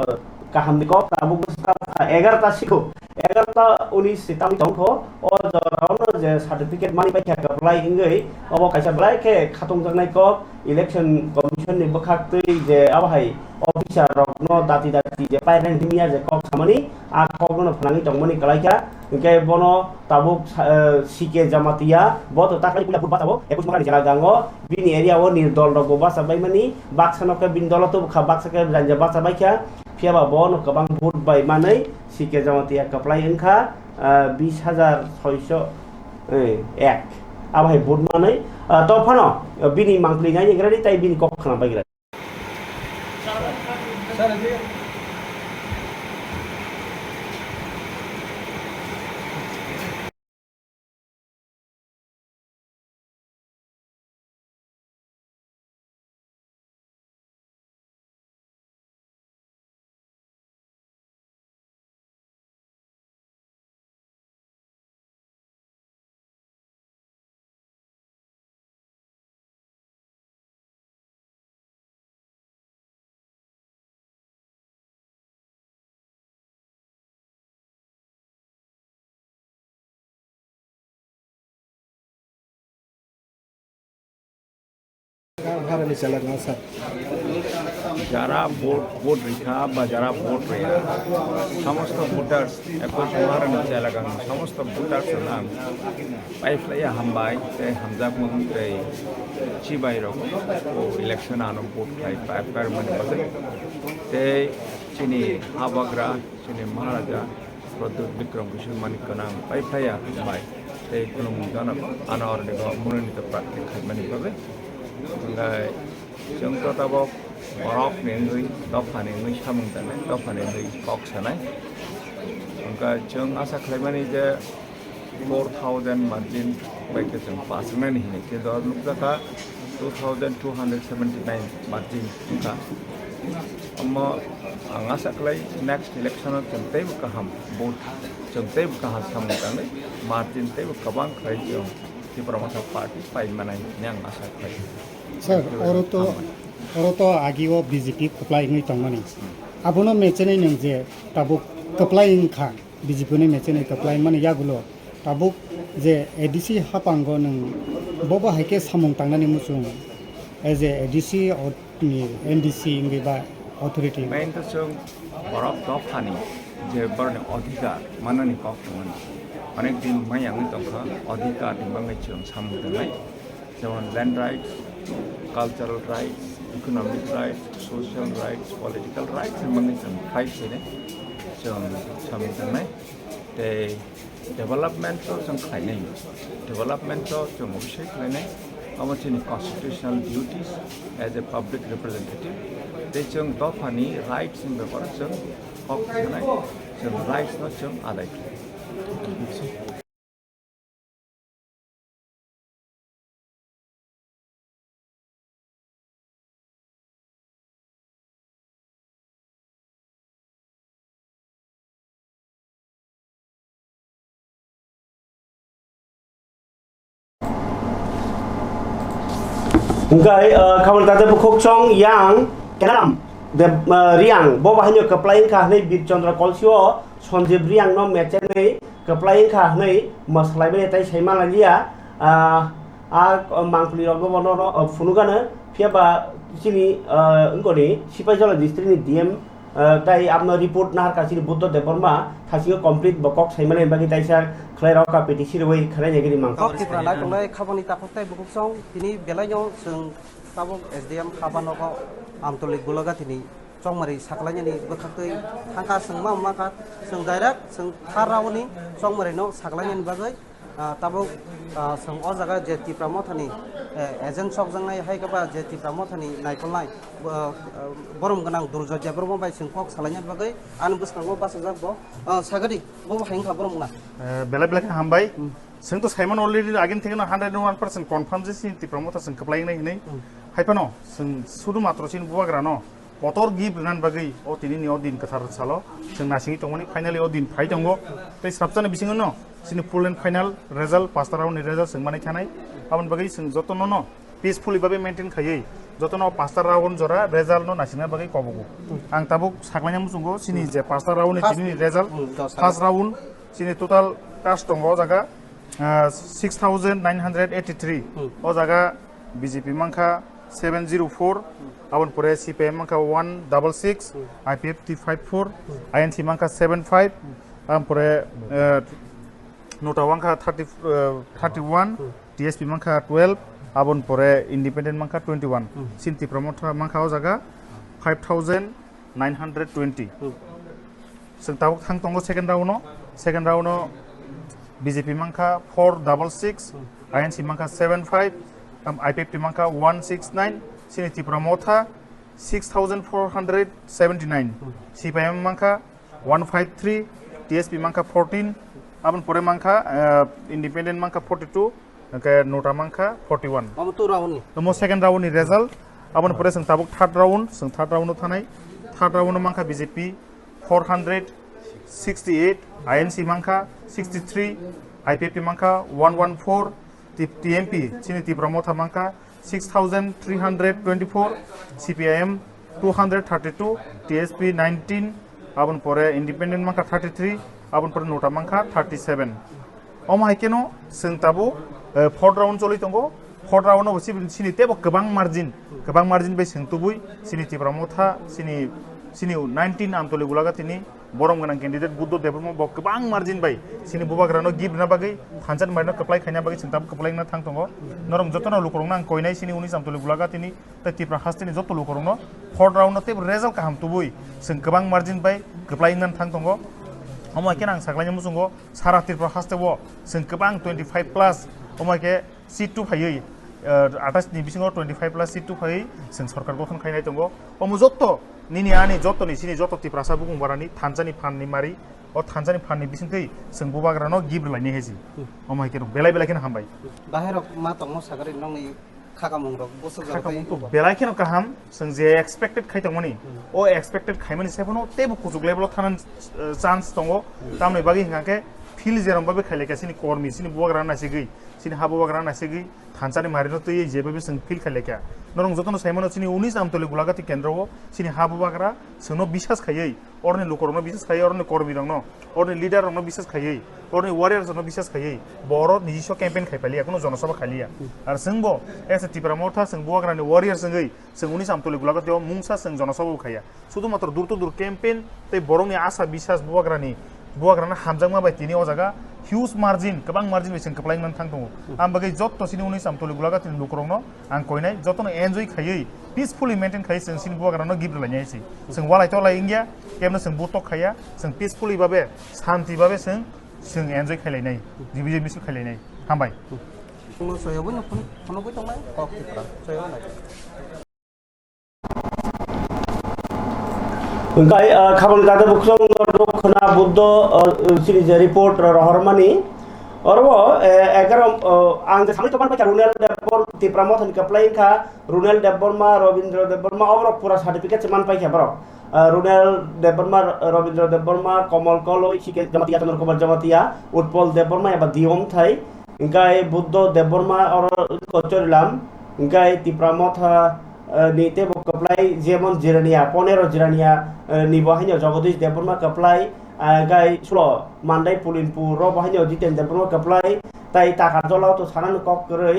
kaham diko tabuk sta 11 ta siko 11 ta 19 sitami tongko o jorauno je certificate mani baikya keplai ingei obo kaisa belai ke khatung jangnai ko election commission ni bakhak tui je abahai officer rokno dati je pairang dimia je kok samani a kokno phanangi tongmani kalaika ingke bono tabuk sike jamatia bo to takai pula purba tabo 21 maka jala gango bini area o nirdol rok bo sabai mani BAKSA no ke bindolo to kha BAKSA ke janja BAKSA baikya fiaba bo no kabang vote bai manai sike jamatia kaplai engkha 20601 abahai vote manai to phano bini mangpli ngai ngradi tai bini kok khana baigra যারা vote রেখা বা যারা vote রেখা সমস্ত voters একই সহারণ এলাকা সমস্ত ভোটার্সের নাম পাইফ্লাই হামবাই হামজাক মন্ত্রী চিবাই রকম ও ইলেকশন আনো ভোট খাই পাইফার মানে বাজে তে চিনি হাবাগ্রা চিনি মহারাজা প্রদ্যুৎ বিক্রম কিশোর মানিক নাম পাইফ্লাই হামবাই তে কোনো জানা আনার মনোনীত প্রার্থী খাইমানি পাবে जों tabok borok nengui dofani nengui samung tanai dofani nengui kok sanai angka जों asa khlaimani je 4000 margin baik जों pasnani hini ke dor lukjaka 2279 margin angka amma asa khlai next election जों tei kaham vote जों tei kaham samung tanai margin tei kabang khlai जों Tripura party pai manai nyang asa khlai Sir, oro to agio BJP apply ngai tongmani. Abono mechene nang je tabuk apply kha BJP ne mechene apply mani yagulo tabuk je ADC hapango nang bobo haike samung tangnani musung as a ADC or NDC ngai ba authority. Main to chung borok dofani je borne adhikar manani kok tongmani. Onek din mayang tongkha adhikar dimbangai chung samung tangai. যেমন land rights, cultural rights, economic rights, social rights, political rights among some five in it. So something the development of some kind development of some how much in constitutional duties as a public representative. They chung dofani rights in the person of some rights not some other. Engkai kawan tadi bukuk cong yang kenam de riang bo bahanyo keplain kah nei bit chandra kolsio sonjib riang no mechen nei keplain kah nei maslai bene tai saima lagia a mangpli rogo bono no funugana fiaba sini engkoni sipai jala district ni DM tai apno report nahar kasini buddha deborma thasigo complete bokok saimane bagi taisar khlai Rwkha petisi roi khlai negiri mang Tripura tonglai khabani takhtai bukuk song tini belayo sung tabok SDM khabanoko amtolik bulaga tini chongmari saklanya ni bakhaktui thangka sungma maka sung direct sung tharawni chongmari no saklanya ni bagai tabok sung o jaga je Tripura mothani agent sok jangnai haikaba je Tripura mothani naikolnai borom ganang durjo je borom bai sung kok salanya bagai an buskango basajak bo sagadi bo haingka borom na bela bela hambai जों तो Simon already again थेगन 101% confirm जे सिन Tripura मोथा जों कप्लाय नै नै हाइपनो जों सुदु मात्र सिन बुवाग्रा न पतर gift रनान बागै ओ तिनि ओ दिन कथार सालो जों नासिङै दंमोन फाइनालि ओ दिन फाइ दंगो तै साबजाने बिसिङो न सिनि फुल एन्ड फाइनाल रिजाल्ट पास्ता राउन्डनि रिजाल्ट जों माने थानाय आबन बागै जों जतन न पिसफुली बाबे मेंटेन खायै जतन पास्ता राउन्ड जरा रिजाल्ट न नासिङा बागै कबगो आं ताबुक सागलायना मुसुंगो सिनि जे पास्ता राउन्डनि तिनि रिजाल्ट फार्स्ट राउन्ड सिनि टोटाल कास्ट दंगो जागा 6983 ओ जागा बीजेपी मांखा 704 आवन परे सीपीएम मांखा 166 आईपीएफ 354 आईएनसी मांखा 75 आवन परे नोटा मांखा 31 टीएसपी मांखा 12 आवन परे इंडिपेंडेंट मांखा 21 सिंती प्रमोटर मांखा जागा 5920 जों ताबुक थां दंगो सेकेंड राउन्ड बीजेपी मांखा 466 आईएनसी मांखा 75 आईपीएफ मांखा 169 सिनि त्रिपुरा मोथा 6479 सीपीएम मांखा 153 टीएसपी मांखा 14 आबन परे मांखा इंडिपेंडेंट मांखा 42 के नोटा मांखा 41 मो सेकेंड राउंड नि रिजल्ट आबन परे जों ताबुक थर्ड राउंड थानाय थर्ड राउंड मांखा बीजेपी 468 आईएनसी मांखा 63 आईपीएफ मांखा 114 टीएमपी सिनि त्रिपुरा मोथा मांखा 6324 सीपीआईएम 232 टीएसपी 19 आबन परे इंडिपेंडेंट मांखा 33 आबन परे नोटा मांखा 37 ओम हाइकेनो जों ताबु फोर्थ राउंड चलि दंगो फोर्थ राउंड आव सिनि तेबो गोबां मार्जिन बे सोंतुबुइ सिनि त्रिपुरा मोथा सिनि 19 आमतले गुलागातिनि बरम गोनां कैंडिडेट बुद्ध देबरम बक गोबां मार्जिन बाय सिनि बुबाग्रानो गिफ्ट ना बागै थानजान मारनो कप्लाय खायना बागै सिंताब कप्लायना थां दंगो नरम जतन लुकरंना आं कोइनाय सिनि 19 आमतले गुलागातिनि त त्रिपुरा हास्तिनि जत लुकरंनो फोर्थ राउंड ते रिजल्ट काहाम तुबुइ जों गोबां मार्जिन बाय कप्लायना थां दंगो अमाके आं सागलायनो मुसुंगो सारा त्रिपुरा हास्तेबो जों गोबां 25 प्लस अमाके सीट 2 फायै 28 नि बिसिङाव 25 प्लस सीट 2 फायै जों सरकार गठन खायनाय दंगो अमु जत्त निनि आनि जत्तनि सिनि जत्त त्रिपुरासा बुंबारानि थानजानि फाननि मारि ओ थानजानि फाननि बिसिंखै जों बुबाग्रानो गिफ्ट लायनो हेजि अमाके बेलाय हामबाय बाहेराव मा दङ सागरि नंनि खागामंरक बोसो जाबाय बेलाय केन काहाम जों जे एक्सपेक्टेड खायतमनि ओ एक्सपेक्टेड खायमनि सेफनो तेबो कुजुग लेभेलाव थानान चान्स दङ तामनै बागै हिंगाके फिल जेरमबाबे खायलेका सिनि कर्मी सिनि बुबाग्रा नासिगै सिनि हाबुबाग्रा नासिगै थानजानि मारिनो तै जेबो जों फिल खायलेका नरं जतन साइमनो सिनि 19 आमतले गुलागाति केन्द्रआव सिनि हाबुबाग्रा सोनो बिसास खायै अरनि लोकरनो बिसास खायै अरनि कर्मी दंनो अरनि लिडार रनो बिसास खायै अरनि वारियर रनो बिसास खायै बर निजिस केम्पेन खायपालिया कोनो जनसभा खालिया आर जोंबो एस त्रिपुरा मोथा जों बुबाग्रानि वारियर जोंगै जों 19 आमतले गुलागातियाव मुंसा जों जनसभा खाया सुदु मात्र दूर केम्पेन तै बरंनि आशा बिसास बुबाग्राना हामजांमा बाय तिनि ओ जागा हिउज मार्जिन गोबां मार्जिन बेसेन कप्लायनानै थां दङ आं बागै जत्त सिनि 19 आमतले गुलागातिनि लुकरंनो आं कोइनाय जत्तनो एन्जय खायै पीसफुली मेंटेन खायै जों सिनि बुबाग्रानो गिफ्ट लायनायसै जों वालायथ लायिंगिया केमनो जों बुटक खाया जों पीसफुली बाबे शान्ति बाबे जों एन्जय खायलायनाय दिबिजे मिसल खायलायनाय हामबाय सयबो फनबो दंबाय कक्टिफ्रा सयबो ओंखाय खाबन जादे बुखसं रखना बुद्ध सिनि जे रिपोर्ट रहरमानि अरबो एगार आं जे सामने तबान पाइका रुनेल देबबर त्रिपुरा मोथन कप्लाय खा रुनेल देबबरमा रविन्द्र देबबरमा अबरक पूरा सर्टिफिकेट मान पाइका बरक रुनेल देबबरमा रविन्द्र देबबरमा कमल कलय सिके जमातिया चंद्र कुमार जमातिया उत्पल देबबरमा एबा दियम थाय ओंखाय बुद्ध देबबरमा और कचरिलाम ओंखाय त्रिपुरा मोथा नीते वो कप्लाई जेमन जिरानिया पनेरो जिरानिया निबाहिनो जगदीश देबबरमा कप्लाई गाय सुलो मानदाय पुलिनपुर रो बाहिनो जितेन देबबरमा कप्लाई ताई ताकाजलाव तो सानान कक करै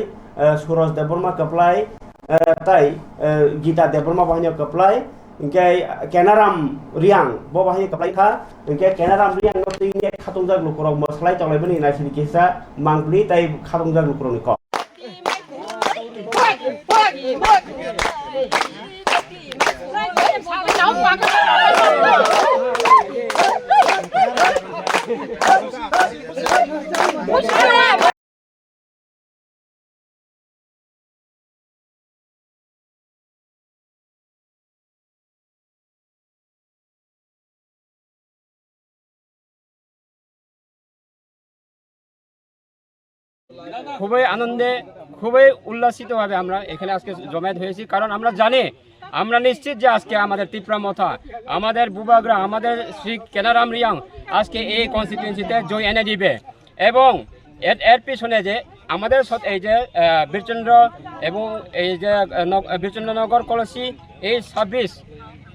सुरज देबबरमा कप्लाई ताई गीता देबबरमा बाहिनो कप्लाई इनके केनाराम रियांग बो बाहिनो कप्लाई खा इनके केनाराम रियांग नो तिंगे खातुंजा लुकुरौ मसलाय तलायबनि नासिनि केसा मांगनि ताई खातुंजा लुकुरौनि क খুবই আনন্দে খুবই উল্লাসিতভাবে আমরা এখানে আজকে জমায়েত হয়েছি, কারণ আমরা জানি, আমরা নিশ্চিত যে আজকে আমাদের ত্রিপুরা মথা, আমাদের বুবাগ্রা, আমাদের শ্রী কেনারাম রিয়াং আজকে এই কনস্টিটিউয়েন্সিতে জয় এনে দিবে। এবং এর পিছনে যে আমাদের এই যে বীরচন্দ্র এবং এই যে বীরচন্দ্রনগর কলসি এই 26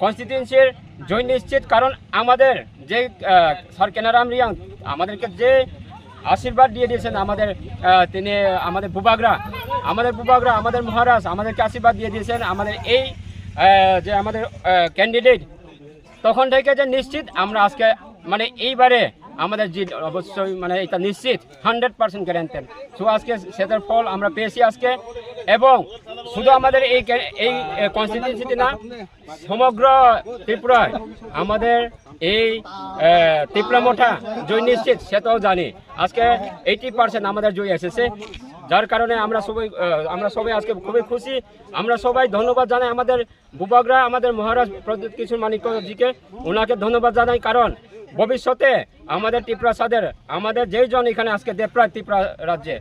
কনস্টিটিউয়েন্সির জয় নিশ্চিত, কারণ আমাদের যে স্যার কেনারাম রিয়াং আমাদেরকে যে আশীর্বাদ দিয়ে দিয়েছেন, আমাদের তিনি আমাদের বুবাগ্রা, আমাদের মহারাজ আমাদেরকে আশীর্বাদ দিয়ে দিয়েছেন, আমাদের এই যে আমাদের ক্যান্ডিডেট, তখন থেকে যে নিশ্চিত আমরা আজকে মানে এইবারে আমাদের জিত অবশ্যই মানে এটা নিশ্চিত 100% গ্যারান্টেড। সো আজকে সেটার ফল আমরা পেয়েছি আজকে। এবং শুধু আমাদের এই কনস্টিটিউয়েন্সিতে না, সমগ্র ত্রিপুরায় আমাদের এই ত্রিপুরা মোঠা জয় নিশ্চিত, সেটাও জানি। আজকে 80% আমাদের জয় এসেছে, যার কারণে আমরা সবাই আজকে খুবই খুশি। আমরা সবাই ধন্যবাদ জানাই আমাদের বুবাগ্রা, আমাদের মহারাজ প্রদ্যুৎ কিশোর মানিক্যজিকে, ওনাকে ধন্যবাদ জানাই। কারণ ভবিষ্যতে আমাদের ত্রিপুরা সাদের আমাদের যেইজন এখানে আজকে দেবপ্রায় ত্রিপুরা রাজ্যে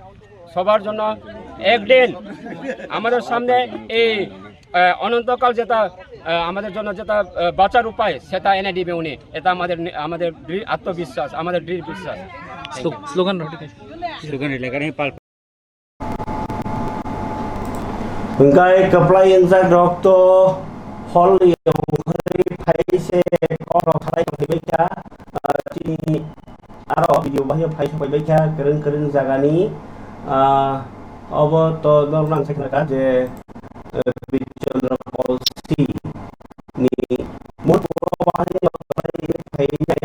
সবার জন্য একদিন আমাদের সামনে এই অনন্তকাল যেটা আমাদের জন্য যেটা বাঁচার উপায় সেটা এনে দিবে উনি। এটা আমাদের আত্মবিশ্বাস, আমাদের দৃঢ় বিশ্বাস। Slogan Hinggai keplai injak dokto hol yang faise kor khalai baika tini aro video bahaya faise baika keren jagani obo to dorang sekna je Bichandra Polsi ni mut puro bahaya faise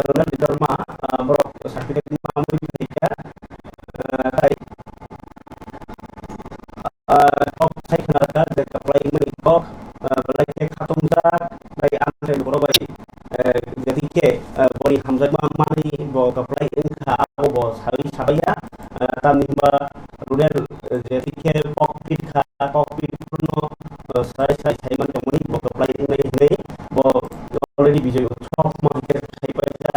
rona di dharma borok certificate ni mamui baika kai saya kenalkan dari keplai menikah belai katumza dari antre borobai jadi ke bori hamzat mamani bo keplai engka bo sabaya tamimba rural jadi ke kokpit puno saya menemui bo keplai ini bo already bijay utsov mahke saya baca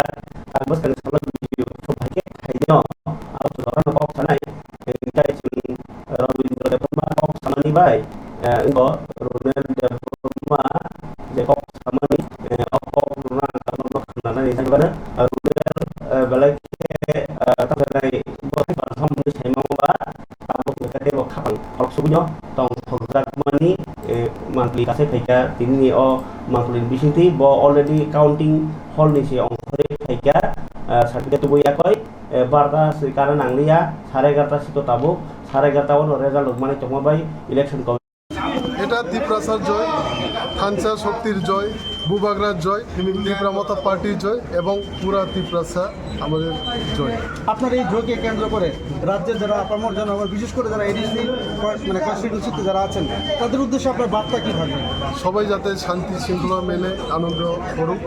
tambah kan salah bijay utsov mahke kayaknya atau orang kok sana kai RWJAKPHIRKHA bai engko rural development je kok sama ni kok rural development kana ni sana rural balai takai bo tham ni sai mau ba tamu kate bo khapang ok subunyo tong phojak mani mangli kase phaika tinni o mangli bisinti bo already counting hall ni se ongkhore phaika certificate boi akoi barta sikara nanglia 11:30 sito tabu 11:30 result মানে তোমাবাই election commission. এটা ত্রিপুরাসার জয়, খানসা শক্তির জয়, বুবাগ্রার জয়, ত্রিপুরা মতা পার্টির জয় এবং পুরা ত্রিপুরাসা আমাদের জয়। আপনার এই জয়কে কেন্দ্র করে রাজ্যের যারা আপামর জনগণ, বিশেষ করে যারা এডিসি মানে কনস্টিটিউয়েন্সিতে যারা আছেন, তাদের উদ্দেশ্যে আপনার বার্তা কী থাকবে? সবাই যাতে শান্তি শৃঙ্খলা মেনে আনন্দ করুক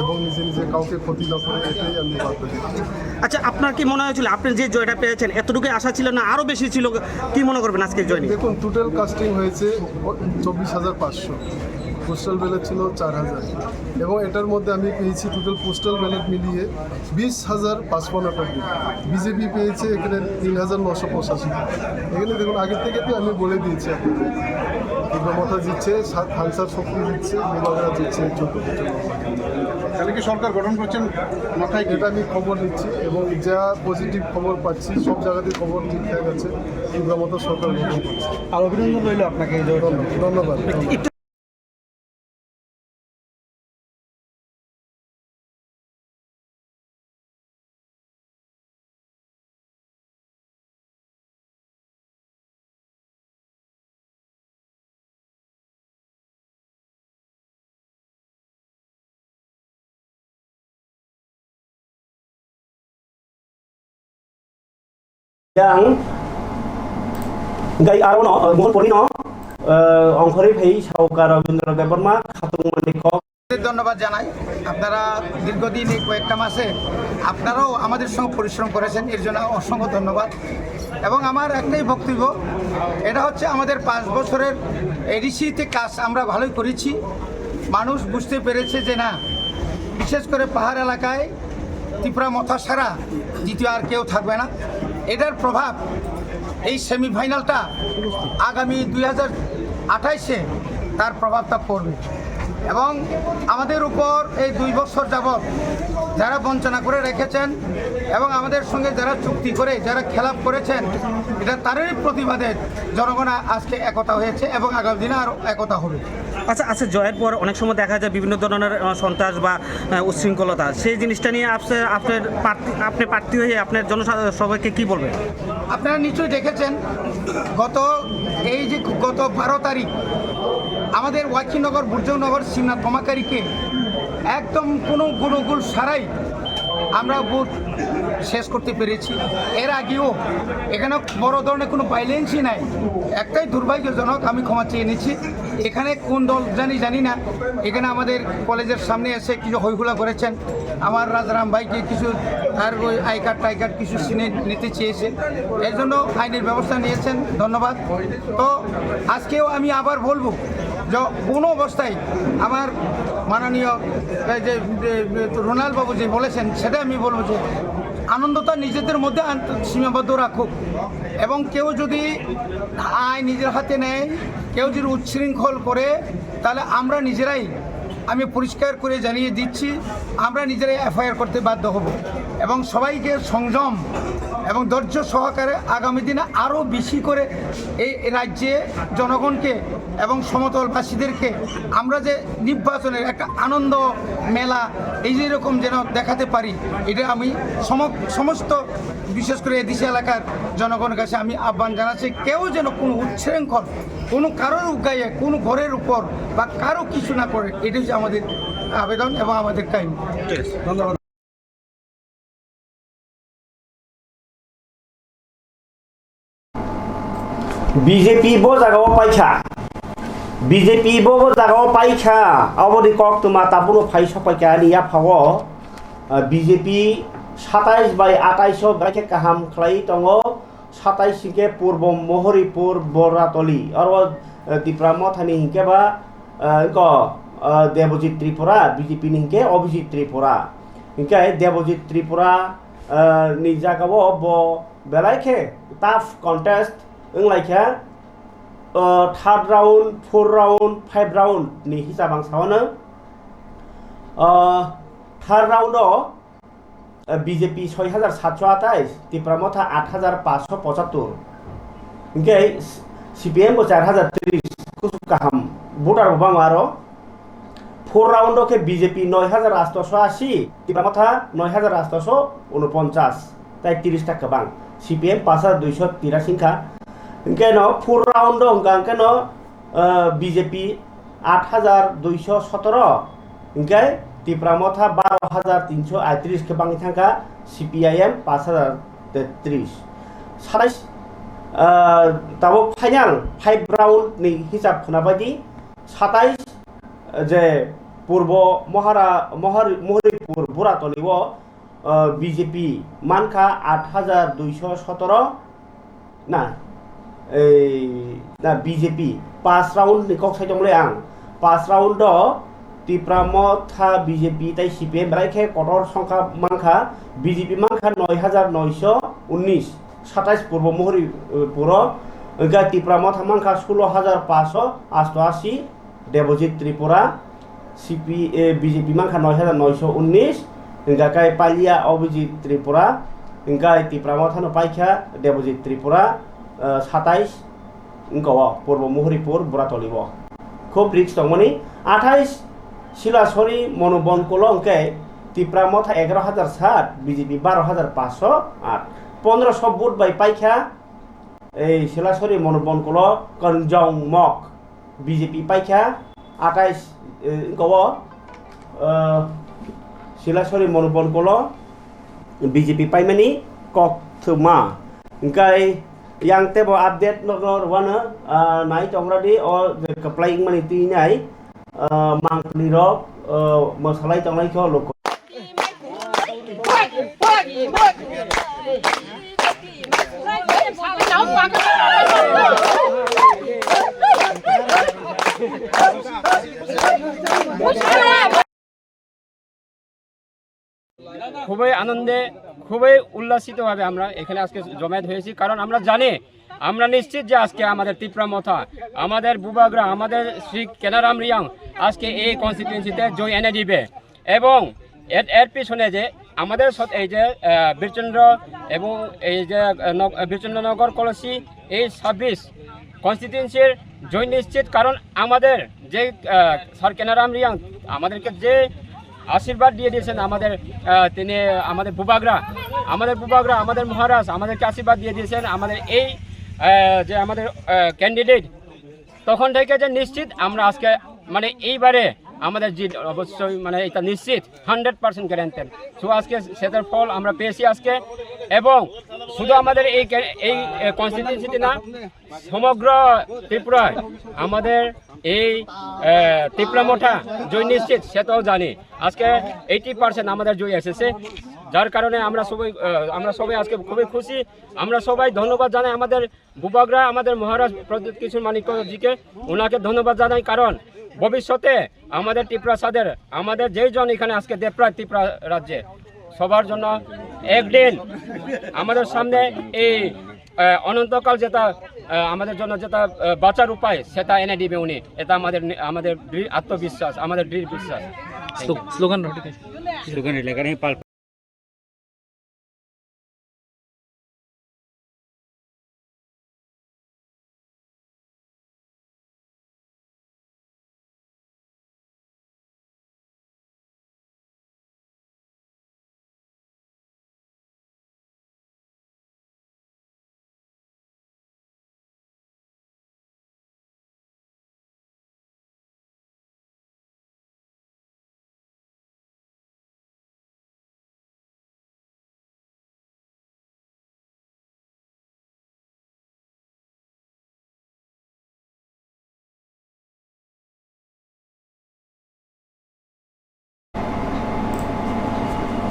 এবং নিজে নিজে কাউকে ক্ষতি না করে, এটাই আমি বার্তা দিচ্ছি। আচ্ছা, আপনার কি মনে হয়েছিল আপনি যে জয়টা পেয়েছেন এতটুকুই আশা ছিল না আরও বেশি ছিল? কি মনে করবেন আজকের জয় নিয়ে? দেখুন, টোটাল কাস্টিং হয়েছে 24,500, পোস্টাল ব্যালট ছিল 4,000 এবং এটার মধ্যে আমি পেয়েছি টোটাল পোস্টাল ব্যালট মিলিয়ে 20,055টা ভোট। বিজেপি পেয়েছে এখানে 3,985। এখানে দেখুন, আগের থেকে তো আমি বলে দিয়েছি আপনাদের, মমতা জিতছে, খানসার শক্তি জিতছে, বুবাগ্রা জিতছে 14। তাহলে কি সরকার গঠন করছেন মাথায়? এটা আমি খবর নিচ্ছি এবং যা পজিটিভ খবর পাচ্ছি সব জায়গাতে খবর ঠিকঠাক আছে, মতো সরকার গঠন করছে। আর অভিনন্দন রইল আপনাকে। ধন্যবাদ। yang gai arono mohon porino অংশরে ভাই সরকার রবীন্দ্র দেববর্মা খাতুন মন্ডিকক ধন্যবাদ জানাই। আপনারা দীর্ঘদিন এই কয়েকটা মাসে আপনারাও আমাদের সঙ্গে পরিশ্রম করেছেন, এর জন্য অসংখ্য ধন্যবাদ। এবং আমার একটাই বক্তব্য, এটা হচ্ছে আমাদের 5 বছরের এডিসিতে কাজ আমরা ভালোই করেছি। মানুষ বুঝতে পেরেছে যে না, বিশেষ করে পাহাড় এলাকায় ত্রিপুরা মথা ছাড়া দ্বিতীয় আর কেউ থাকবে না। এটার প্রভাব এই সেমিফাইনালটা আগামী 2028-এ তার প্রভাবটা পড়বে এবং আমাদের উপর এই 2 বছর যাবৎ যারা বঞ্চনা করে রেখেছেন এবং আমাদের সঙ্গে যারা চুক্তি করে যারা খেলাপ করেছেন এটা তারই প্রতিবাদে জনগণ আজকে একতা হয়েছে এবং আগামী দিনে আরও একতা হবে। আচ্ছা জয়ের পর অনেক সময় দেখা যায় বিভিন্ন ধরনের সন্ত্রাস বা উচ্ছৃঙ্খলতা, সেই জিনিসটা নিয়ে আপনি প্রার্থী হয়ে আপনার জনসভাকে কি বলবেন? আপনারা নিশ্চয়ই দেখেছেন গত 12 তারিখ আমাদের ওয়াকিনগর বুর্জনগর সিমনা তমাকারীকে একদম কোনো গুণগুল ছাড়াই আমরা বুথ শেষ করতে পেরেছি। এর আগেও এখানে বড় ধরনের কোনো ভাইলেন্সই নাই। একটাই দুর্ভাগ্যজনক, আমি ক্ষমা চেয়ে নিচ্ছি। এখানে কোন দল জানি না, এখানে আমাদের কলেজের সামনে এসে কিছু হইহুলা করেছেন, আমার রাজারাম ভাইকে কিছু আর ওই আই কার্ড কিছু সিনে নিতে চেয়েছে, এর জন্য আইনের ব্যবস্থা নিয়েছেন, ধন্যবাদ। তো আজকেও আমি আবার বলবো যে কোনো অবস্থায় আমার মাননীয় যে রোনাল বাবু যে বলেছেন সেটা আমি বলবো যে আনন্দটা নিজেদের মধ্যে সীমাবদ্ধ রাখুক এবং কেউ যদি আইন নিজের হাতে নেয়, কেউ যদি উচ্ছৃঙ্খল করে, তাহলে আমরা নিজেরাই, আমি পরিষ্কার করে জানিয়ে দিচ্ছি, আমরা নিজেরাই এফআইআর করতে বাধ্য হব এবং সবাইকে সংযম এবং ধৈর্য সহকারে আগামী দিনে আরও বেশি করে এই রাজ্যে জনগণকে এবং সমতলবাসীদেরকে আমরা যে নির্বাচনের একটা আনন্দ মেলা এই যেরকম যেন দেখাতে পারি, এটা আমি সমস্ত বিশেষ করে এদেশে এলাকার জনগণের কাছে আমি আহ্বান জানাচ্ছি। কেউ যেন কোনো উচ্ছৃঙ্খল কোনো কারোর গায়ে কোনো ঘরের উপর বা কারো কিছু না করে, এটা হচ্ছে আমাদের আবেদন এবং আমাদের কাহিনী। ধন্যবাদ। BJP bo jagao paikha BJP bo jagao paikha abodi kok tuma tabuno phaisa paikha ni ya phawo BJP 27 by 28 gaike kaham khlai tongo 27 sike purbo mohoripur boratoli aro Tripura mothani hinke ba ko Devojit Tripura BJP ni hinke Obijit Tripura hinke Devojit Tripura ni jagao bo belaike tough contest like third round, 4 round, 5 round ni hisabang sawana third round BJP 6728 Tripura motha 8575 okay CPM bo 4030 kusuk kaham voter bang aro 4 round ke BJP 9880 Tripura motha 9849 tai 30 ta kabang CPM 5283 ka Engkeno 4 round engkeno BJP 8217 engke Tripura motha 12338 ke bangi thangka CPIM 5033 27 tabo final 5 round ni hisab khonabadi 27 je purbo mohoripur boratoliwo BJP manka 8217 na BJP 5 round ni kok sai jongle ang 5 round do Tripura motha BJP tai CPM raikhe kotor সংখ্যা manka BJP manka 9919 27 purbo mohoripur engka Tripura motha manka 16588 Devojit Tripura BJP manka 9919 engka kai palia Obijit Tripura engka Tripura motha no paikha Devojit Tripura 27 engkau purbo mohoripur boratolibo খুব রিক্স দংমনি 28 শিলাছড়ি মনোবন কলো অঙ্কে Tripura motha 11060 BJP 12508 1500 vote by পাইখা এই শিলাছড়ি মনোবন কলো কনজং mock BJP পাইখা 28 engkau Silachari মনোবন কলো BJP paimani kok thuma engkai yang tebo update nor wana nai tongradi or kaplai mani ti nai mangli rok masalai tonglai ko loko খুবই আনন্দে খুবই উল্লাসিতভাবে আমরা এখানে আজকে জমায়েত হয়েছি, কারণ আমরা জানি, আমরা নিশ্চিত যে আজকে আমাদের ত্রিপুরা মথা, আমাদের বুবাগ্রা, আমাদের শ্রী কেনারাম রিয়াং আজকে এই কনস্টিটিউয়েন্সিতে জয় এনে দিবে। এবং এর পিছনে যে আমাদের এই যে বীরচন্দ্র এবং এই যে বীরচন্দ্রনগর কলসি এই 26 কনস্টিটিউয়েন্সির জয় নিশ্চিত, কারণ আমাদের যে স্যার কেনারাম রিয়াং আমাদেরকে যে আশীর্বাদ দিয়ে দিয়েছেন, তিনি আমাদের বুবাগ্রা, আমাদের মহারাজ আমাদেরকে আশীর্বাদ দিয়ে দিয়েছেন, আমাদের এই যে আমাদের ক্যান্ডিডেট, তখন থেকে যে নিশ্চিত আমরা আজকে মানে এইবারে আমাদের জিত অবশ্যই মানে এটা নিশ্চিত 100% গ্যারান্টেড। সো আজকে সেটার ফল আমরা পেয়েছি আজকে। এবং শুধু আমাদের এই কনস্টিটিউয়েন্সিতে না, সমগ্র ত্রিপুরায় আমাদের এই ত্রিপুরা মোঠা জয় নিশ্চিত, সেটাও জানি। আজকে 80% আমাদের জয় এসেছে, যার কারণে আমরা সবাই আজকে খুবই খুশি। আমরা সবাই ধন্যবাদ জানাই আমাদের বুবাগ্রা, আমাদের মহারাজ প্রদ্যুৎ কিশোর মানিক্যজিকে, ওনাকে ধন্যবাদ জানাই। কারণ ভবিষ্যতে আমাদের ত্রিপুরা সাদের আমাদের যেইজন এখানে আজকে দেবপ্রায় ত্রিপুরা রাজ্যে, সবার জন্য একদিন আমাদের সামনে এই অনন্তকাল যেটা আমাদের জন্য যেটা বাঁচার উপায় সেটা এনে দিবে উনি। এটা আমাদের আত্মবিশ্বাস, আমাদের দৃঢ় বিশ্বাস। Slogan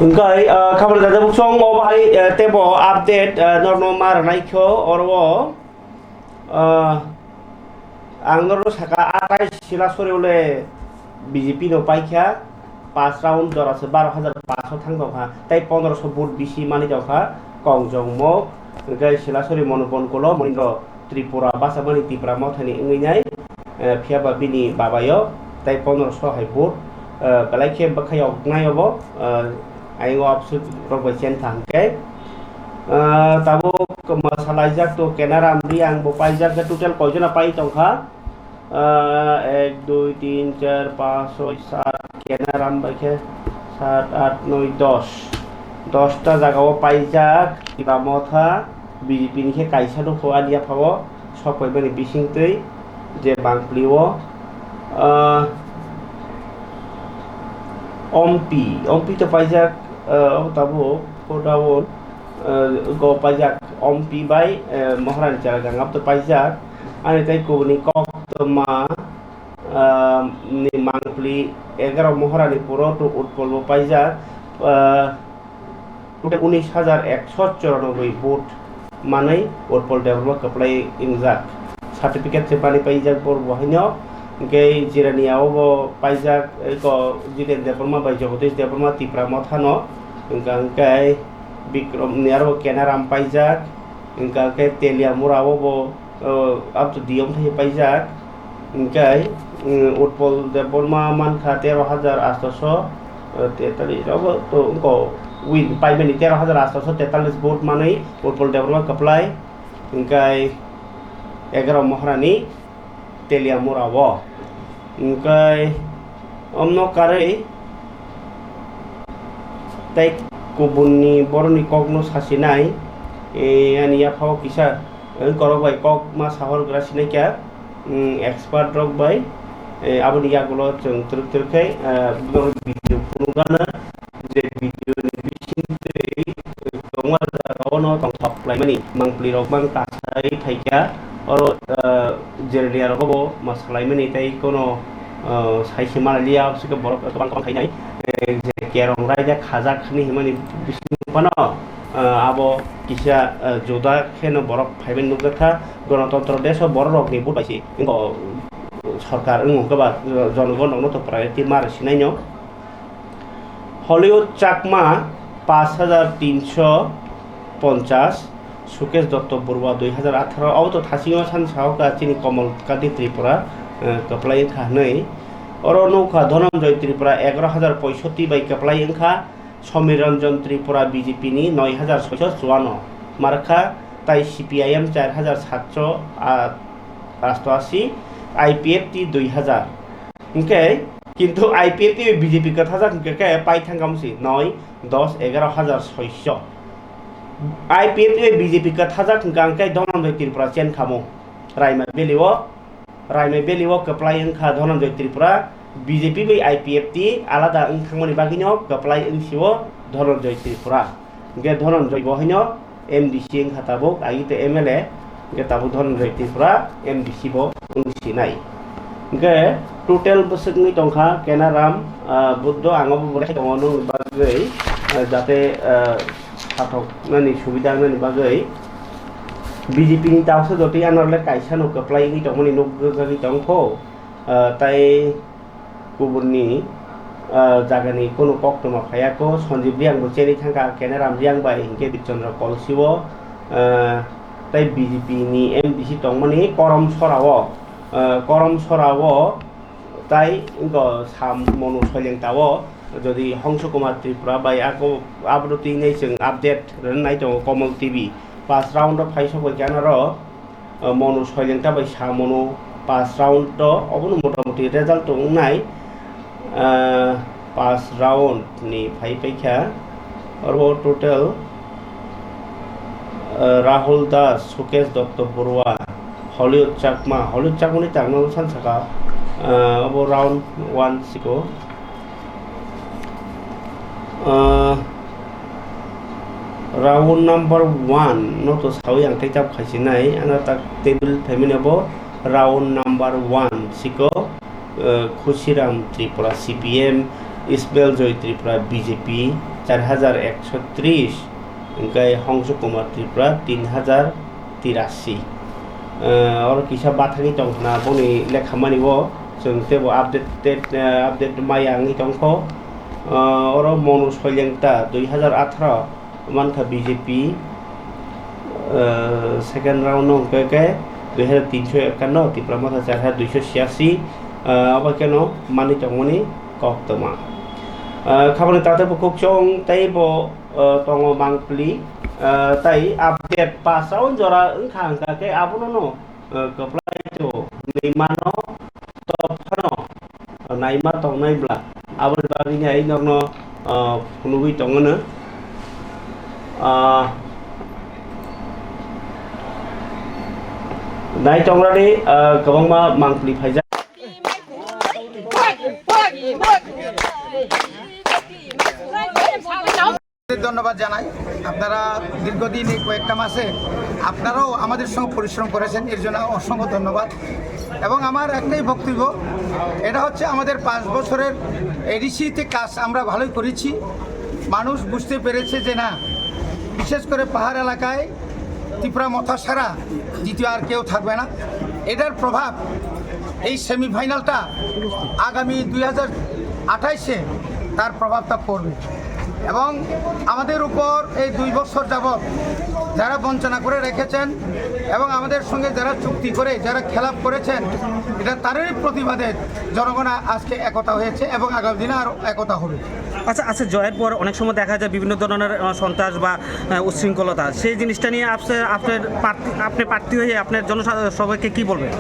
Engkai kabar dada buksong o bahai tebo update norno mar naikho orwo angoro saka atai sila sore ule BJP no paikha 5 round dorase 12,500 thangdokha tai 1500 vote bisi mani jokha kongjongmo engkai sila sore monopon kolo monindro Tripura basamani Tripura mothani ngai phiaba bini babayo tai 1500 hai vote belai khe bakhayok nayobo ayo absud robesen thangke tabo masalajak to kenaram riang bo paijak ke total kojona pai tongkha 1 2 3 4 5 6 7 kenaram baikhe 7 8 9 10 ta jagao paijak tiba motha BJP ni khe kaisa do kho adia phabo sokai bani bisingtei je bangpliwo ompi to pajak tabo kodawon go pajak ompi bai moharan jaragangap to pajak ane tai ko ni kok to ma ni mangpli 11 moharani puro to utpolbo pajak total 19,194 vote manai utpol develop apply injak certificate se pani pajak bor bohino Gay Jirania over Pajak, Jidan Department by Jogotis Department, Tripura Mothano, Gay Big Nero Kenaram Pajak, Gay Telia Muravo up to Diom Pajak, Gay Utpol Department Manka Tero Hazard Astoso, Tetali to go with 5 minutes Tero Hazard Astoso, Tetalis boat money, Utpol Department apply, Gay Egro Mohrani. Telia Murawo engkai omno kare tai kubunni boroni kokno sasinai ani ya phao kisa korok bai kok ma sahor gra sinai kya expert rok bai aboni ya gulo chung truk kai video punugana je video ni bisinte tongwa ono tong thok lai mani mangpli rok bang tasai thaikya oro jerlia robo masalai meni tai kono sai himalaya sike borok tobang tobang khainai je kerong raja khajak khni himani bisnu pano abo kisa joda kheno borok phaiben nugakha গণতন্ত্র দেশ borok ni bud baisi ingo সরকার ngokaba জনগণ নতো priority মার সিনাইনো Hollywood Chakma 5350, Sukesh Dutta Barua 2018 অবত থাসিং सान সাহকা চিনি কমল কাদি ত্রিপুরা কপ্লাই খা নেই or নৌকা Dhananjay Tripura 11065 by কপ্লাই খা সমীর রঞ্জন ত্রিপুরা বিজেপি নি 9654 মার্কা তাই সিপিআইএম 4788 আইপিএফটি 2000 ইনকে কিন্তু আইপিএফটি বিজেপি কথা যা ইনকে পাই থাঙ্গামসি 9 10 11600 आईपीएफ बीजेपी का थाजा गांकाय धनंजय त्रिपुरा चेन खामो रायमा बेलिवो कप्लाई खा धनंजय त्रिपुरा बीजेपी बै आईपीएफ टी आलादा थांमनि बागिनो कप्लाई सिवो धनंजय त्रिपुरा गे धनंजय बहिनो एमडीसी खाताबो आइते एमएलए गे ताबो धनंजय त्रिपुरा एमडीसी बो सिनाय गे टोटल बसुकनि दंखा केनाराम बुद्ध आंगबो बरे दङनो बागै जाते साथक नानि सुबिदा नानि बागै बीजेपी नि दावसो जति आनरले काइसानो कप्लाई नि दंमनि नगगनि दंखो ताई गुबुननि जागानि कोनो कक्टमा फायाको सञ्जीव रियांबो चेनि थांगा केनाराम रियां बाय हिंके बिचन्द्र कलसिवो ताई बीजेपी नि एमडीसी दंमनि करम सरावो ताई इंको साम मनु सयलेंतावो যদি হংস কুমার ত্রিপুরা বাই আকো আবরতি নেই जों আপডেট রনাই দङ কমল টিভি 5 রাউন্ড ফাইসো কেনার মनु সয়লেंता বাই সামनु 5 রাউন্ড অবनु মোটামুটি রেজাল্ট দंनाय 5 রাউন্ড नि फाइखा और टोटल राहुल दास सुकेश दत्त बरुवा हलिउड चाकमानि तांनो सानसाका अब राउंड 1 सिको राउंड नंबर 1 नो तो सावी आंटे जाब खासिनाय आना तक table फेमिनेबो round number 1 सिको Khushiram Tripura CPM Ismail जय त्रिपुरा बीजेपी 4130 इनका हंस कुमार त्रिपुरा 3083 और किसा बाथानि दंना बनि लेखामानिबो जों तेबो अपडेट मायांगि दंखो और मनु सयलेंता 2018 मानखा बीजेपी सेकेंड राउंड के 2351 त्रिपुरा माथा 4286 अब केनो मानि दंमनि कक्तमा खामानि ताते बुकुचों ताइबो तंगो मांगप्ली ताइ अपडेट पासाव जरा ओंखा के आबुनो कप्लाई तो नैमानो तफानो नाइमा तंनायब्ला आबाद बागिनि आइ नंनो फुनुबि दङनो नाय दंरानि गोबांमा मांखलि फायजा ধন্যবাদ জানাই আপনারা দীর্ঘদিন এই কয়েকটা মাসে আপনারাও আমাদের সঙ্গে পরিশ্রম করেছেন এর জন্য অসংখ্য ধন্যবাদ এবং আমার একটাই বক্তব্য এটা হচ্ছে আমাদের 5 বছরের এডিসিতে কাজ আমরা ভালোই করেছি মানুষ বুঝতে পেরেছে যে না বিশেষ করে পাহাড় এলাকায় ত্রিপুরা মথা ছাড়া দ্বিতীয় আর কেউ থাকবে না এটার প্রভাব এই সেমিফাইনালটা আগামী 2028-এ তার প্রভাবটা পড়বে এবং আমাদের উপর এই 2 বছর যাবত যারা বঞ্চনা করে রেখেছেন এবং আমাদের সঙ্গে যারা চুক্তি করে যারা খেলাপ করেছেন এটা তারই প্রতিবাদে জনগণ আজকে একতা হয়েছে এবং আগামী দিনে আরও একতা হবে। আচ্ছা জয়ের পর অনেক সময় দেখা যায় বিভিন্ন ধরনের সন্ত্রাস বা উচ্ছৃঙ্খলতা সেই জিনিসটা নিয়ে আপনি প্রার্থী হয়ে আপনার জনসভাকে কি বলবেন?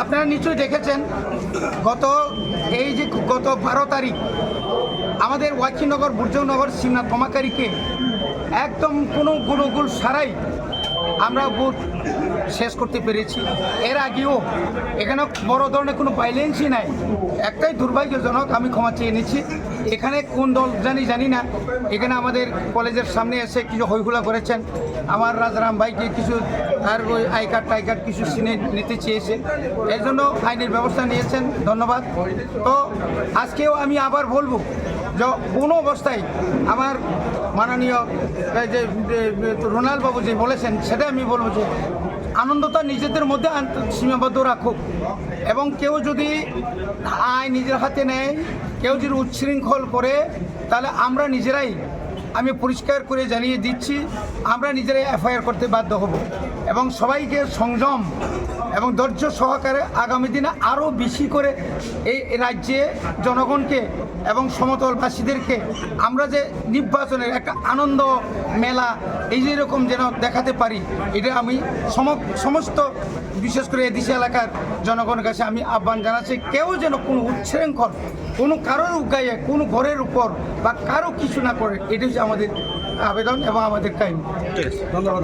আপনারা নিশ্চয়ই দেখেছেন গত 12 তারিখ আমাদের ওয়াকিনগর বুর্জনগর সিমনা তমাকারীকে একদম কোনো গুণগুল ছাড়াই আমরা ভোট শেষ করতে পেরেছি। এর আগেও এখানে বড় ধরনের কোনো ভাইলেন্সই নাই। একটাই দুর্ভাগ্যজনক, আমি ক্ষমা চেয়ে নিচ্ছি। এখানে কোন দল জানি না, এখানে আমাদের কলেজের সামনে এসে কিছু হইহুলা করেছেন। আমার রাজারাম ভাইকে কিছু তার ওই আই কার্ড কিছু সিনে নিতে চেয়েছে, এর জন্য আইনের ব্যবস্থা নিয়েছেন, ধন্যবাদ। তো আজকেও আমি আবার বলবো যে কোনো অবস্থায় আমার মাননীয় যে রোনাল বাবু যে বলেছেন সেটা আমি বলবো যে আনন্দটা নিজেদের মধ্যে সীমাবদ্ধ রাখুক এবং কেউ যদি আইন নিজের হাতে নেয়, কেউ যদি উচ্ছৃঙ্খল করে, তাহলে আমরা নিজেরাই আমি পরিষ্কার করে জানিয়ে দিচ্ছি আমরা নিজেরাই এফআইআর করতে বাধ্য হব এবং সবাইকে সংযম এবং ধৈর্য সহকারে আগামী দিনে আরও বেশি করে এই রাজ্যে জনগণকে এবং সমতলবাসীদেরকে আমরা যে নির্বাচনের একটা আনন্দ মেলা এই যেরকম যেন দেখাতে পারি, এটা আমি সমস্ত বিশেষ করে এদেশে এলাকার জনগণের কাছে আমি আহ্বান জানাচ্ছি। কেউ যেন কোনো উচ্ছৃঙ্খল কোনো কারোর গায়ে কোনো ঘরের উপর বা কারো কিছু না করে, এটা হচ্ছে আমাদের আবেদন এবং আমাদের কাহিনী। ধন্যবাদ।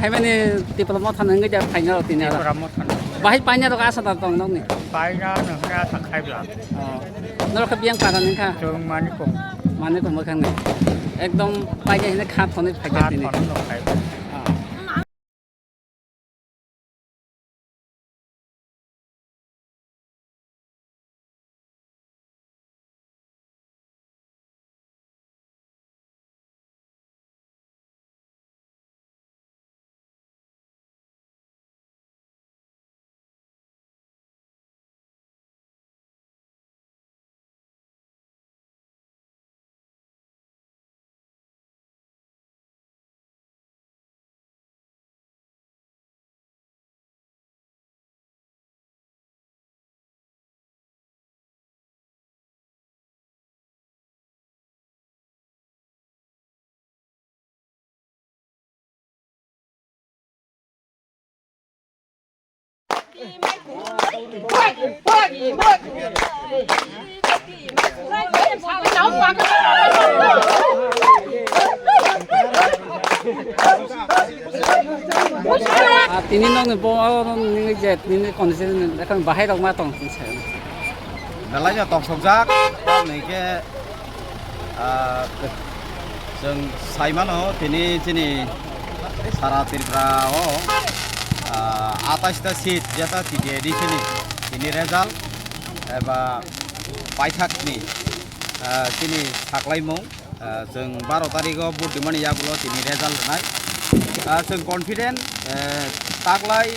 भाइमाने टिपुरा थाना गैया फाइना तिना बाहाय पाइना दं आसा दं नोंनि पाइना नोंहा थांखायब्ला नरखा बियां पारा नोंखा जों माने खम मोखांनि एकदम पाइना हिने खाथने फाइगा दिनि Tini nong ni je tini kondisi kan bahaya dong ma tong sih. Dalanya tong sojak, nih ke जों साइमानो दिनै दिनै सारा त्रिपुरा 28टा सीट जेटा टिकेटि दिनै रेजाल्ट एबा बायथाकनि दिनै साख्लायमु जों 12 तारिखाव बुधमानि याबुलो दिनै रेजाल्ट होनाय जों कन्फिडेन्ट तागलाय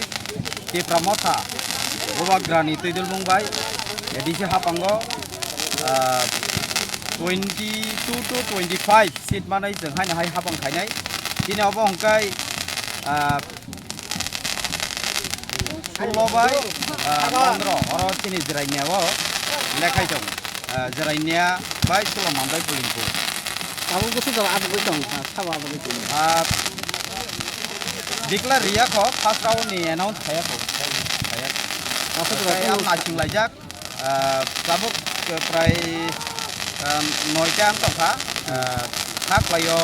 त्रिपुरा मथा बबाग्रानि तैदुलमुंबाय एदिसे हापांगो 22 to 25 seat mana जों हायना हाय हाबां खायनाय दिनै अबो हंकाय 16 बाय 15 अरो दिनै जिरायनायाव लेखाय दं जिरायनाया बाय 16 मानबाय पुलिंखौ आबो गोसो दं आबो दं साबा आबो दं डिक्लेयार रियाखौ फार्स्ट राउन्डनि एनाउन्स खायाखौ आम नाचिं लायजाक जाबुक प्राय 9टा दंखा थाख्लायो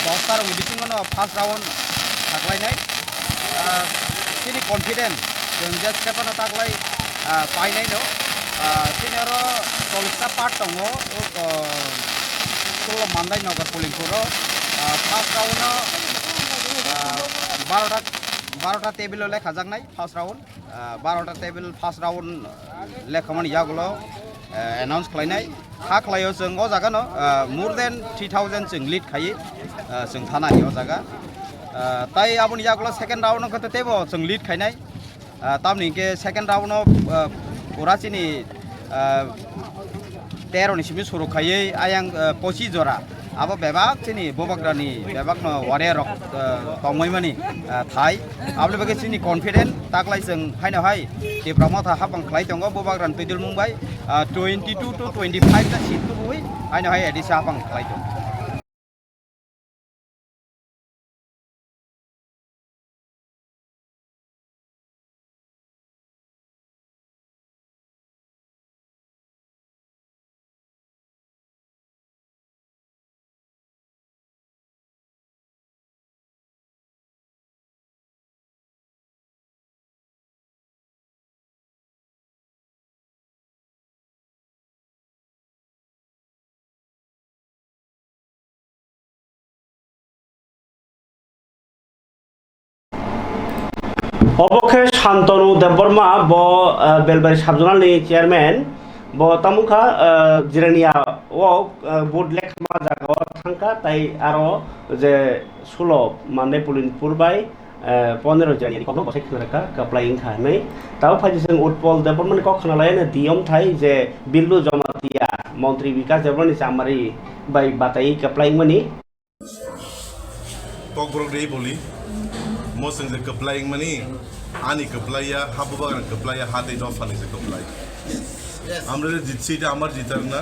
10टा बिथिङावनो फार्स्ट राउन्ड थाख्लायनाय दिनै कन्फिडेन्ट जों जे स्टेपानो थाख्लाय पाइनाय दं दिनै आरो 40टा पार्ट दङ 16 मानदाय नगर पुलिंखौ फार्स्ट राउन्डआव 12टा टेबुलाव लेखाजानाय फार्स्ट राउन्ड 12टा टेबुल फार्स्ट राउन्ड लेखामानि यागुलो एनाउन्स खालायनाय खाख्लायाव जों अ जागानो मोर देन 3000 जों लिड खायो जों थानानि अ जागा ताई आबुनि यागुलो सेकेन्ड राउन्ड खते तेबो जों लिड खायनाय तामनि के सेकेन्ड राउन्डआव पुरासिनि 13 निसिम सुरु खायै आयां 25 जरा अब बेबाक चिनि बबाग्रानि बेबाक न वारियर तंगैमानि थाय आबले बगे चिनि कन्फिडेन्ट ताकलाय जों हायनो हाय त्रिपुरा मथा हाबां खालाय दङ बबाग्रानि तैदुल मुंबाय 22 to 25 टा सीट बुइ हायनो हाय एदिसा हाबां खालाय दङ অপক্ষে শান্তনু দেববর্মা ব বেলবাড়ি সাবজোনালনি chairman bo tamukha jirania o board lekhama jaga thangka tai aro je sulo mane pulin purbai 15 January ko bosek khuraka kaplai kha nei tao phaji sing utpol development ko khanalai na diom thai je billu jamatia mantri vikas development samari bai batai kaplai mani pokbrok dei boli mo sing je kaplai mani ani kaplaya habubagan kaplaya hate do fani je kaplai আমরা যে জিতছি এটা আমার জিতার না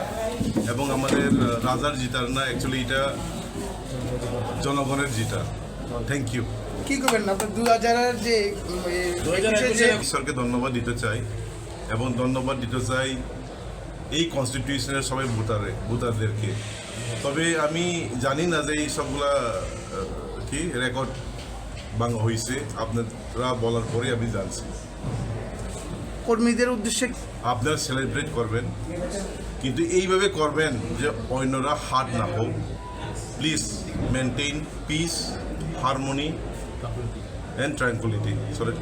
এবং আমাদের রাজার জিতার না actually এটা জনগণের জিতা থ্যাংক ইউ কি করবেন আপনার 2000 যে ঈশ্বরকে ধন্যবাদ দিতে চাই এবং ধন্যবাদ দিতে চাই এই কনস্টিটিউশনের সবাই ভোটারদেরকে তবে আমি জানি না যে এই সবগুলা কি রেকর্ড ভাঙা হয়েছে আপনারা বলার পরে আমি জানছি কর্মীদের উদ্দেশ্যে আপনারা সেলিব্রেট করবেন কিন্তু এইভাবে করবেন যে অন্যরা হার্ট না হোক please maintain peace harmony and tranquility sorry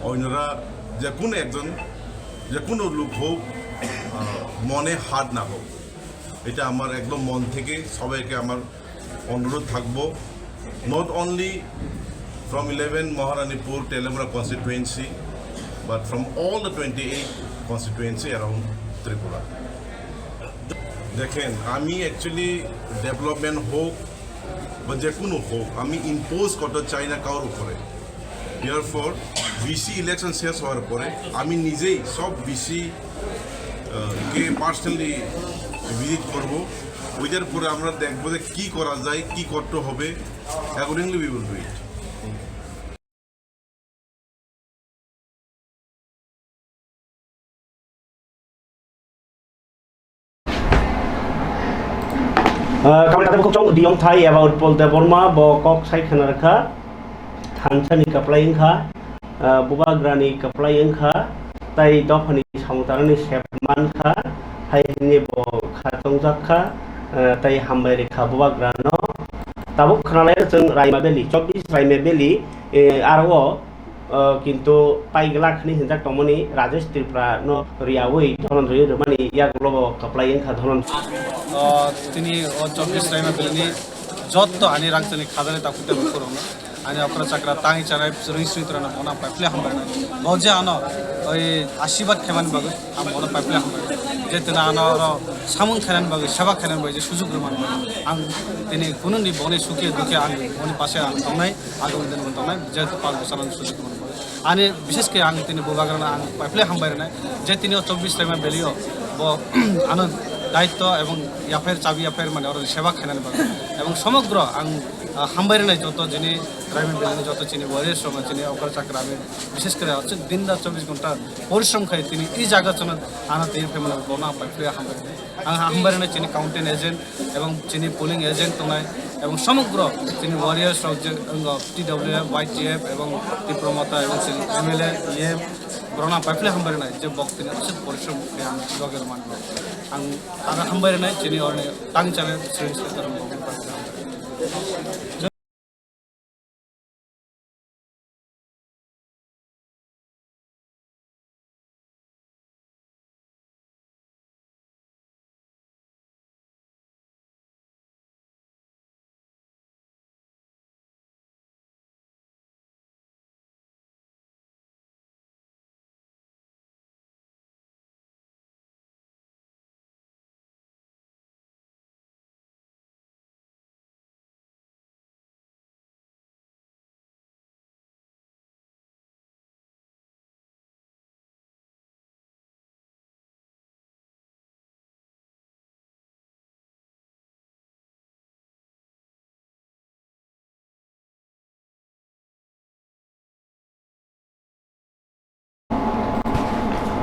অন্যরা যে কোনো লোক হোক মনে হার্ট না হোক এটা আমার একদম মন থেকে সবাইকে আমার অনুরোধ থাকবো not only from 11 Maharanipur Telemura constituency but from all the 28 constituency around Tripura. দেখেন আমি অ্যাকচুয়ালি ডেভেলপমেন্ট হোক বা যে কোনো হোক আমি ইম্পোজ করতে চাই না কারোর উপরে দেয়ারফর বিসি ইলেকশন শেষ হওয়ার পরে আমি নিজেই সব বিসি কে পার্সোনালি ভিজিট করব ওইটার পরে আমরা দেখবো যে কী করা যায় কী করতে হবে accordingly we will do it kami kata buku cong diom thai about pol de borma bo kok sai khana kha thanchani kaplai kha buba grani kaplai kha tai dofani samtarani sepman kha hai ni bo kha tongjak kha tai hambai kha buba grano tabuk khana lai jeng raima beli 24 raima beli aro কিন্তু পাইগলা খানি হিনজাক তমনি রাজেশ ত্রিপুরা ন রিয়াওই ধনঞ্জয় রমানি ইয়াগুলো কাপ্লাই খা ধনন তিনি 24 রাইমা বেলনি যত আনি রাংচনি খাজালে তাকুতে বকরম ani okra chakra tangi chanai suri trana mona paple hambarna boje ano oi ashibad kheman bagu am mona paple hambarna jetna ano ro samung khanan bagu seba khanan bagu je sujug roman ang tini kununi bone suke duke ang moni pashe amnai agam den bon tamai je 5 bosaran sujug roman ani bishesh ke ang tini bobagrana ang paple hambarna je tini 24 time belio bo ano দায়িত্ব এবং ইয়াফের চাবি ইয়াফের মানে ওর সেবা খেলেন এবং সমগ্র আং হামবাইরে নাই যত যিনি গ্রামীণ বেলানি যত চিনি ওয়ারিয়ার সময় চিনি ওকর চাকরি আমি বিশেষ করে হচ্ছে দিন রাত 24 ঘন্টা পরিশ্রম খাই তিনি এই জায়গা চলে আনাতে ফেমিলি বনা পাইফ্রি হামবাইরে আং হামবাইরে নাই চিনি কাউন্টিং এজেন্ট এবং চিনি পোলিং এজেন্ট তোনাই এবং সমগ্র তিনি ওয়ারিয়ার যে টিডব্লিউএফ ওয়াইটিএফ এবং ত্রিপুরা এবং MLA EM Brona paple hambar nai je bok tini achit porishram ke ang joger man ang taga hambar nai chini or tang chale sri taram bok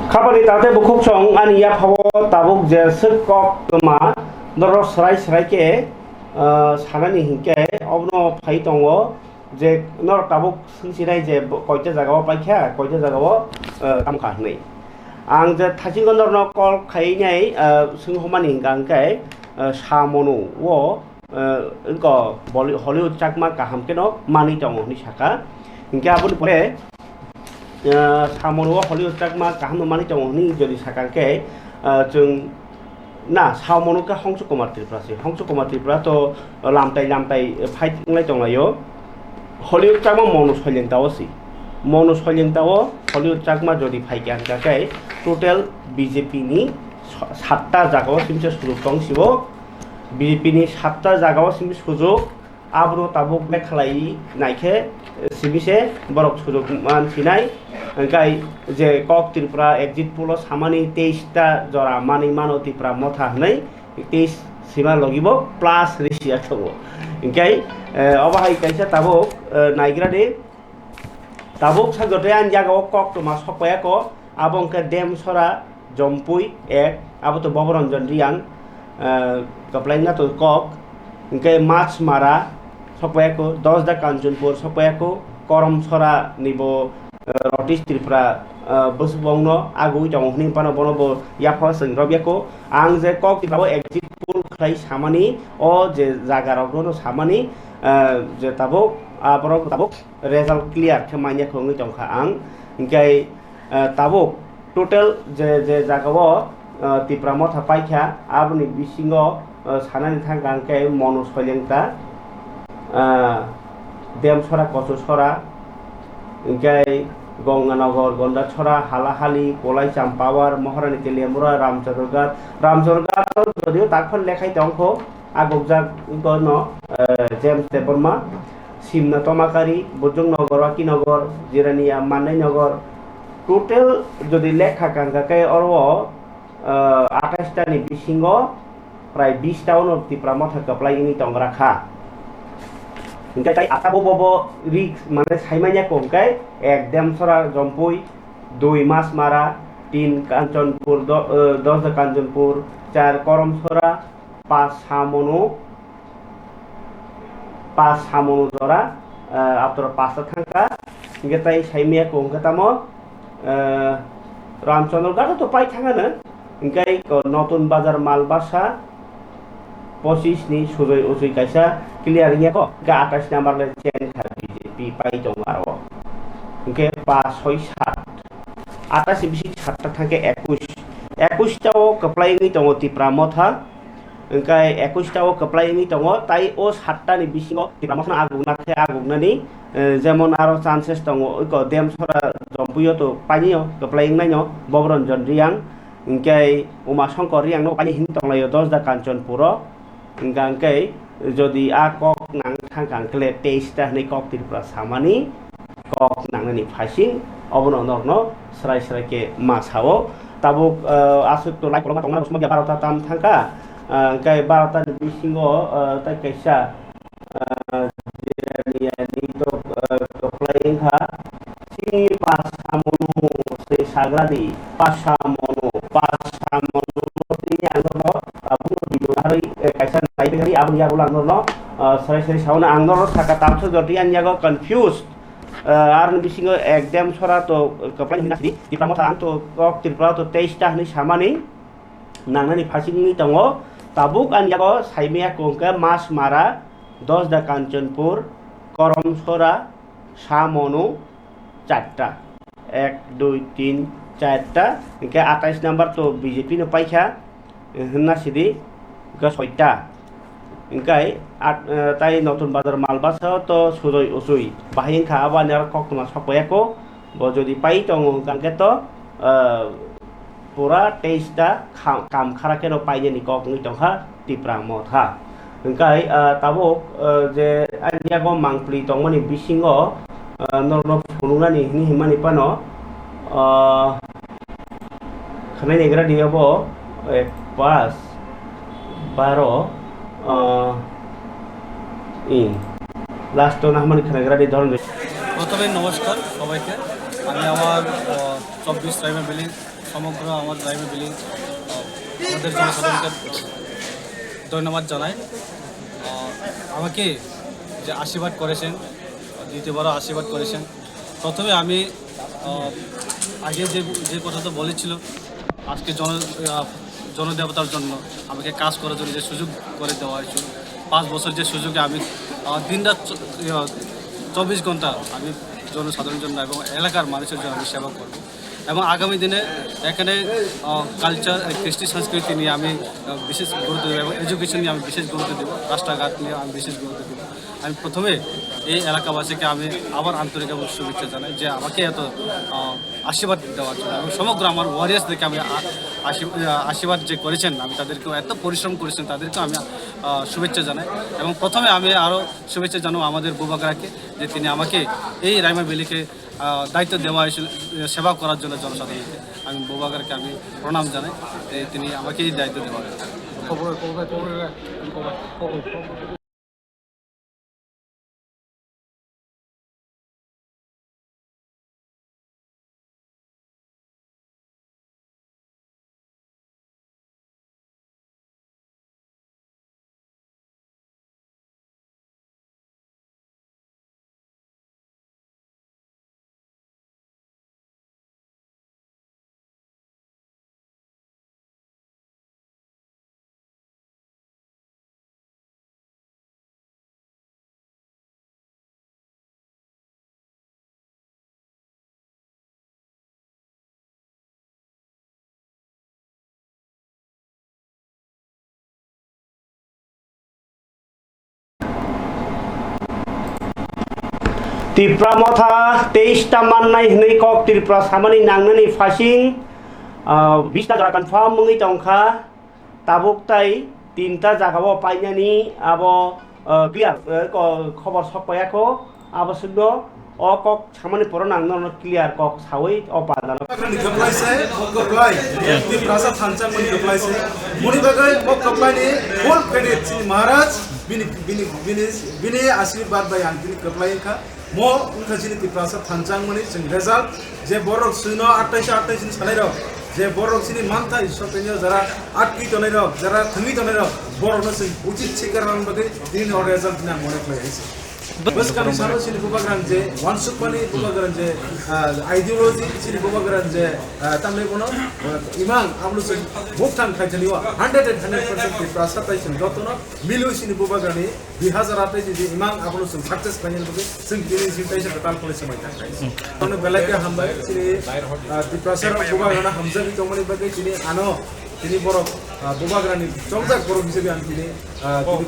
Kapani tate bukuk chong ani ya phawo tabuk je sekok kema doro srai ke sanani hingke obno phai tongo je nor tabuk singsirai je koite jagao paikha koite jagao tamkha nei ang je thajing nor no kol khai nyai singhomani hingkang ke samonu wo ko Hollywood chakma kaham ke no mani tongo ni saka hingke abuni pore सामनो Hollywood ट्राकमा काहनो मानि दंनि जदि साकांके जों ना सामनो का हंस कुमार त्रिपुरा तो लामताय fight लाय दंलायो हलिउड ट्राकमा मनो सयलेंताओ हलिउड ट्राकमा जदि फाइके आंकाके टोटल बीजेपी नि 7टा जागाव सिमसे सुजुग दंसिबो बीजेपी नि 7टा जागाव सिमसे सुजुग आब्रो ताबुक मेखालाई नायखे सिबिसे बरक सुजुग मानसिनाय गाय जे कक त्रिपुरा एग्जिट पोल सामानि 23टा जरा मानि मानो त्रिपुरा मथा हनै 23 सीमा लगिबो प्लस रिसिया थबो इंकाय अबाहाय कायसा ताबुक नायग्रादे ताबुक सागते आनजागाव कक तमा सपायाको आबंके देम सरा जम्पुई एक आबो तो बबरंजन रियां कपलाइना तो कक इंकाय माछ मारा सपायाको 10 दा कांचनपुर सपायाको करम सरा निबो रटिस त्रिपुरा बसबंगनो आगुइ दंहनि पानो बनबो याफा संग्रबियाको आं जे कक तिबाबो एग्जिट पोल खाय सामानि ओ जे जागारावनो सामानि जे ताबो आबरक ताबो रिजल्ट क्लियर खमानिया खंगै दंखा आं इंकाय ताबो टोटल जे जागाव त्रिपुरा मथा पाइखा आबनि बिसिङो सानानि थांगांके मनो सयलेंता देमसरा कसुसरा इंकाय गंगानगर गंडाछरा हालाहाली कोलाई चाम्पावार महारानी तेलियामुरा रामचरगार जदिও ताकफोर लेखाय दंखो आगोगजा गनो जेम्स देबरमा सिमना तमाकारी बुजुं नगर वाकिनगर जिरानिया माननाय नगर टोटल जदि लेखा कांगाके अरवो 28 टानि बिसिङो प्राय 20 टाउन त्रिपुरा मथा कप्लाइनि दंग्राखा इंकाय आताबो बबो रिक्स माने साइमानिया कोंकाय एक देमसरा जम्पुई 2 मास मारा 3 कांचनपुर 10 कांचनपुर 4 करमसरा 5 सामनो जरा आफ्टर 5 थांका इंकाय साइमिया कोंका तामो रामचंद्रगढ़ तो पाइ थांगानो इंकाय नतुन बाजार मालबासा 25 नि सुजय उजय कायसा क्लियर याको 28 नम्बर ले चेन खा बीजेपी पाइ दं आरो इंके 5 6 7 28 बिसि 7 थांके 21 टाओ कप्लाइनि दङ त्रिपुरा मथा इंकाय 21 टाओ कप्लाइनि दङ ताइ ओ 7 टानि बिसिङो त्रिपुरा मथा आगुगनानि जेमन आरो चान्सेस दङ ओइको देमसरा जम्पुयो तो पानियो कप्लाइनायनो बबरंजन रियां इंकाय उमा शंकर रियां नो पानि हिन दंलायो 10 दा कांचनपुर इंकाय जदि आ कक नां थांखांखले 23 टा नै कक त्रिपुरा सामानि कक नांनि फासिं अबनो नरनो सराय मासावो ताबो आसुक तो लाइक लमा तंना उसमा 12 टा ताम थांका इंकाय 12 टा बिसिङो ताइ कैसा नि तो कप्लाइंखा सिनि पास सामनो से साग्रादि पास सामनो नि आंनो आबुनो बिदुहारै कैसा नाइबेरि आबुनि आबुला आंनो सराय सावना आंनो थाका तामसो जदि आनयागो कन्फ्यूज आर बिसिङो एकदम सरा तो कप्लाइ हिनासि त्रिपुरा मथा आं तो कक त्रिपुरा तो 23 टा नि सामानि नांनानि फासिंनि दङ ताबुक आनयागो साइमिया कोंका मास मारा 10 दा कांचनपुर करमसरा सामनो 4टा 1 2 3 4टा इंके 28 नम्बर तो बीजेपी न पाइखा हन्ना सिदि ग 6टा इंकाय ताइ नतुन बाजार मालबासा तो सुजय उसुई बाहिंखा आबानार ककमा सपायाको ब जदि पाइ दङ गांके तो पूरा 23 टा काम खाराके न पाइनि कक नि दंखा त्रिपुरा मथा इंकाय ताबो जे आनियागो मांगप्लि दंमनि बिसिङो नरनो फुनुनानि हिनि हिमानि पानो खनाय नेग्रा दियाबो 5 12 लास्ट ना हमारे खनाग्रा दि धरन प्रथमे नमस्कार सबाइके আমি আমার 24 ট্রাইবেল ভিলেজ সমগ্র আমার ট্রাইবেল ভিলেজ আমাদের জনসাধারণকে ধন্যবাদ জানাই আমাকে যে আশীর্বাদ করেছেন দ্বিতীয়বারও আশীর্বাদ করেছেন প্রথমে আমি আগে যে কথাটা বলেছিল আজকে জনদেবতার জন্য আমাকে কাজ করার জন্য যে সুযোগ করে দেওয়া হয়েছিল 5 বছর যে সুযোগে আমি দিনরাত 24 ঘন্টা আমি জনসাধারণের জন্য এবং এলাকার মানুষের জন্য আমি সেবা করব এবং আগামী দিনে এখানে কালচার কৃষ্টি সংস্কৃতি নিয়ে আমি বিশেষ গুরুত্ব দেবো এবং এডুকেশন নিয়ে আমি বিশেষ গুরুত্ব দেবো রাস্তাঘাট নিয়ে আমি বিশেষ গুরুত্ব দেবো আমি প্রথমে এই এলাকাবাসীকে আমি আবার আন্তরিক এবং শুভেচ্ছা জানাই যে আমাকে এত আশীর্বাদ দেওয়ার জন্য এবং সমগ্র আমার ওয়ারিয়ার্সদেরকে আমি আশীর্বাদ যে করেছেন আমি তাদেরকেও এত পরিশ্রম করেছেন তাদেরকেও আমি শুভেচ্ছা জানাই এবং প্রথমে আমি আরও শুভেচ্ছা জানাবো আমাদের বুবাগরাকে যে তিনি আমাকে এই রাইমা ভ্যালিকে দায়িত্ব দেওয়া হয়েছিল সেবা করার জন্য জনসাধারণকে আমি বুবাগরকে আমি প্রণাম জানাই তিনি আমাকে এই দায়িত্ব দেওয়া হয়েছে Tripura motha 23 mannai hnei kok Tripura samani nangnani fasing 20 jora confirm mungi tongkha tabuk tai 3ta jagao painani abo clear khobor sokpayako abo sugdo o kok samani poro nangno clear kok sawi o padano Keplai sai keplai di prasa thancang mani keplai sai muni bagai mo keplai ni full credit sini maharaj bini आशीर्वाद bai angkini keplai kha mo unka sini di prasa thancang mani sing result je borok suno 28 sini salai rok je borok sini mantha isopenyo jara atki tonai rok jara thungi tonai rok borok no sing uchit chikaran bagai din or result na mone play ase बस kami saro sini bubagram je wansuk pani bubagram je ideology sini bubagram je tamle kono imang amlu sini buktan khaijaliwa 100% prasa tai sini dotono milu sini bubagrani 2008 je imang amlu sini success panel bage sing dini sini tai se total police mai ta kai ono belake hambai sini di prasa bubagrana hamza bi tomani bage sini ano তিনি বড় বুবাগ্রানি চমজাক বড় হিসেবে আমি তিনি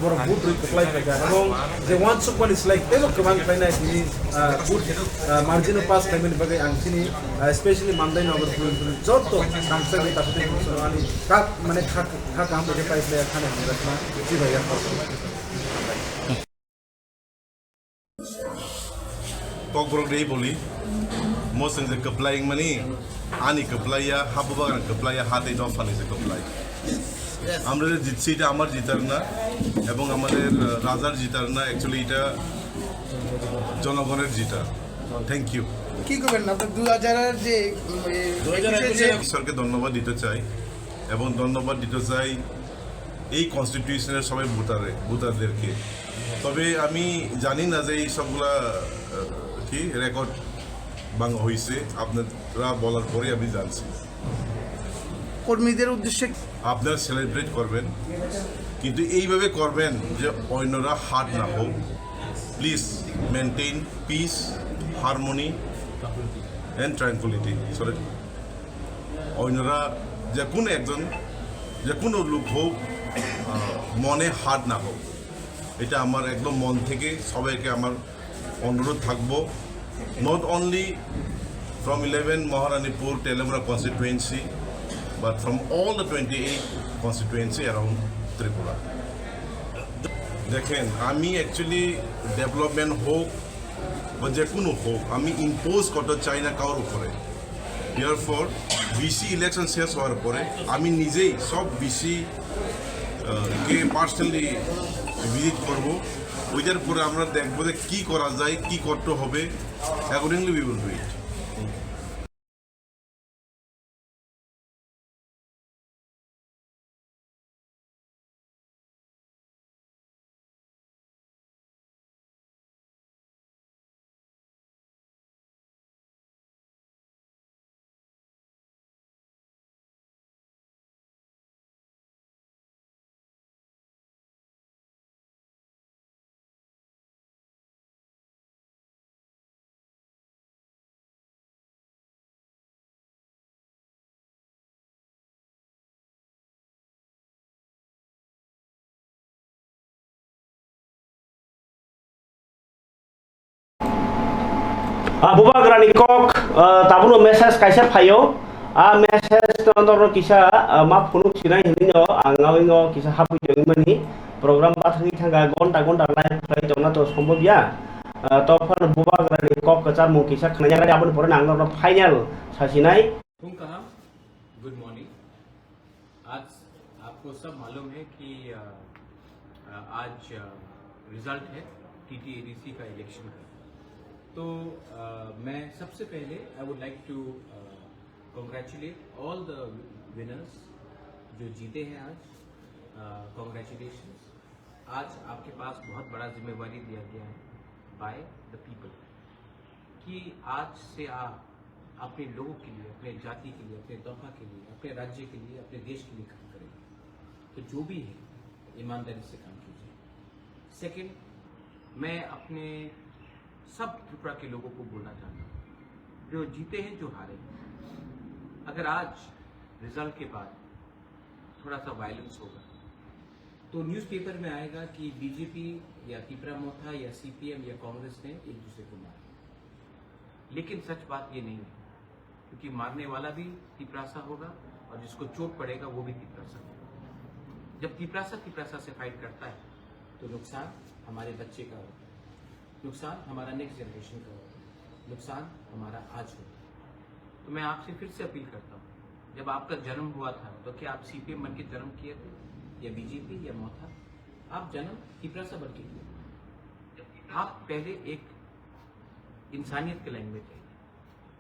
বড় বুট apply করা এবং যে ওয়ান সুপার ইস লাইক তেল গোবাং ফাইনাই তিনি বুট মার্জিন পাস পেমেন্ট বাগে আং তিনি স্পেশালি মানদাই নগর পুলিশ যত সাংসদ তাতে আমি কাক মানে খাক কাম করে পাইলে এখানে আমরা জি ভাইয়া tok borok dei boli mo sing je keplaing mani ani keplaya habubagan keplaya hate do fani je keplai আমরা জিতছি এটা আমার জিতার না এবং আমাদের রাজার জিতার না অ্যাকচুয়ালি এটা জনগণের জিতা থ্যাংক ইউ কি করবেন আপনি 2000 এর যে ঈশ্বরকে ধন্যবাদ দিতে চাই এবং ধন্যবাদ দিতে চাই এই কনস্টিটিউশনের সবাই ভোটারদেরকে তবে আমি জানি না যে এই সবগুলা কি রেকর্ড ভাঙা হয়েছে আপনারা বলার পরে আমি জানছি কর্মীদের উদ্দেশ্যে আপনারা সেলিব্রেট করবেন কিন্তু এইভাবে করবেন যে অন্যরা হার্ট না হোক please maintain peace harmony and tranquility sorry অন্যরা যে কোনো একজন যে কোনো লোক হোক মনে হার্ট না হোক এটা আমার একদম মন থেকে সবাইকে আমার অনুরোধ থাকবো not only from 11 Maharanipur Telemura constituency but from all the 28 constituency around Tripura. দেখেন আমি অ্যাকচুয়ালি ডেভেলপমেন্ট হোক বা যে কোনো হোক আমি ইম্পোজ করতে চাই না কারোর উপরে দেয়ারফর বিসি ইলেকশন শেষ হওয়ার পরে আমি নিজেই সব বিসি কে পার্সোনালি ভিজিট করব ওইটার পরে আমরা দেখবো যে কী করা যায় কী করতে হবে accordingly we will do it bubagrani kok tabuno message kaisa phayo a message tondoro kisa map phunuk sinai hinyo angawingo kisa hapu jongmani program bathri thanga gonta live play jona to sombobya to phar bubagrani kok kachar mu kisa khnanya ra abun pore nangno final sasinai good morning. आज आपको सब मालूम है कि आज result है TTADC का election का। तो मैं सबसे पहले I would like to congratulate all the winners जो जीते हैं आज। कॉन्ग्रेचुलेशंस। आज आपके पास बहुत बड़ा जिम्मेवारी दिया गया है बाय द पीपल कि आज से आप अपने लोगों के लिए, अपने जाति के लिए, अपने तोहफा के लिए, अपने राज्य के लिए, अपने देश के लिए काम करेंगे। तो जो भी है ईमानदारी से काम कीजिए। सेकंड, मैं अपने सब त्रिपुरा के लोगों को बोलना चाहता हूँ जो जीते हैं जो हारे हैं, अगर आज रिजल्ट के बाद थोड़ा सा वायलेंस होगा तो न्यूज़पेपर में आएगा कि बीजेपी या त्रिपुरा मोथा या CPM या कांग्रेस ने एक दूसरे को मारा। लेकिन सच बात ये नहीं है, क्योंकि मारने वाला भी त्रिपुरासा होगा और जिसको चोट पड़ेगा वो भी त्रिपुरासा होगा। जब त्रिपुरासा से फाइट करता है तो नुकसान हमारे बच्चे का होता है, नुकसान हमारा नेक्स्ट जनरेशन का होता है, नुकसान हमारा आज होता है। तो मैं आपसे फिर से अपील करता हूँ, जब आपका जन्म हुआ था तो क्या आप CPM बन के जन्म किए थे या बीजेपी या मोथा? आप जन्म त्रिपुरासा बन के किए। आप पहले एक इंसानियत के लाइन में थे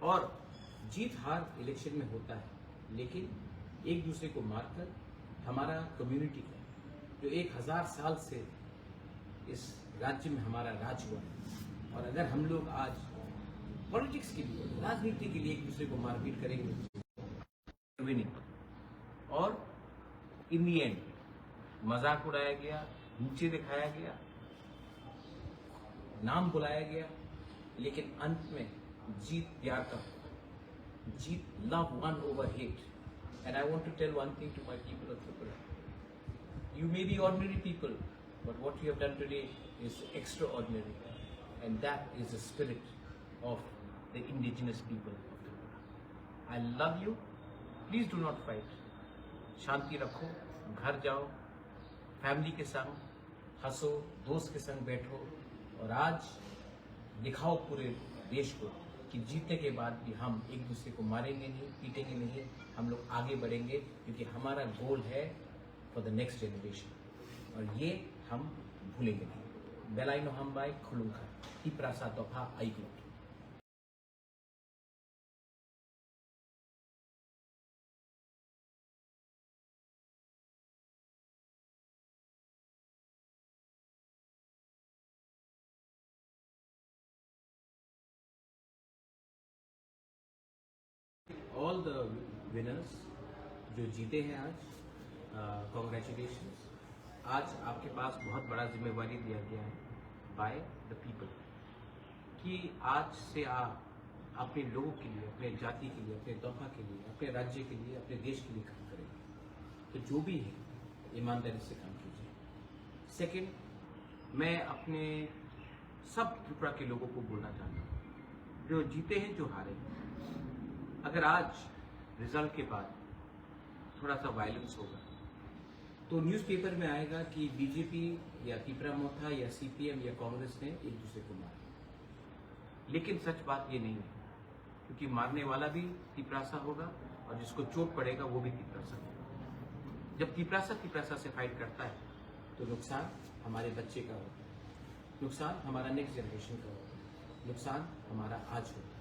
और जीत हार इलेक्शन में होता है, लेकिन एक दूसरे को मारकर हमारा कम्युनिटी का जो 1000 साल से इस राज्य में हमारा राज हुआ है, और अगर हम लोग आज पॉलिटिक्स के लिए, राजनीति के लिए एक दूसरे को मारपीट करेंगे विनिंग, और इन दी एंड मजाक उड़ाया गया, नीचे दिखाया गया, नाम बुलाया गया, लेकिन अंत में जीत प्यार का, जीत love won over hate. And I want to tell one thing to my people of Tripura, you may be ordinary people, but what you have done today is extraordinary, and that is the spirit of the indigenous people of Tripura. I love you. Please do not fight. शांति रखो, घर जाओ, family के संग हंसो, दोस्त के संग बैठो, और आज दिखाओ पूरे देश को कि जीतने के बाद भी हम एक दूसरे को मारेंगे नहीं, पीटेंगे नहीं, हम लोग आगे बढ़ेंगे, क्योंकि हमारा गोल है फॉर द नेक्स्ट जनरेशन, और ये हम भूलेंगे नहीं। बेलाइनो हम बाई खुलुंखा त्रिपुरासा तोफा आइगो। ऑल द विनर्स जो जीते हैं आज, कॉन्ग्रेचुलेशंस। आज आपके पास बहुत बड़ा जिम्मेवारी दिया गया है बाय द पीपल कि आज से आप अपने लोगों के लिए, अपने जाति के लिए, अपने तोहफा के लिए, अपने राज्य के लिए, अपने देश के लिए काम करेंगे। तो जो भी है ईमानदारी से काम कीजिए। सेकंड, मैं अपने सब त्रिपुरा के लोगों को बोलना चाहता हूँ जो जीते हैं जो हारे हैं, अगर आज रिजल्ट के बाद थोड़ा सा वायलेंस होगा तो न्यूज़पेपर में आएगा कि बीजेपी या त्रिपुरा मोथा या CPM या कांग्रेस ने एक दूसरे को मारा। लेकिन सच बात ये नहीं है, क्योंकि मारने वाला भी त्रिपुरासा होगा और जिसको चोट पड़ेगा वो भी त्रिपुरासा होगा। जब त्रिपुरासा से फाइट करता है तो नुकसान हमारे बच्चे का होता है, नुकसान हमारा नेक्स्ट जनरेशन का होता है, नुकसान हमारा आज होता है।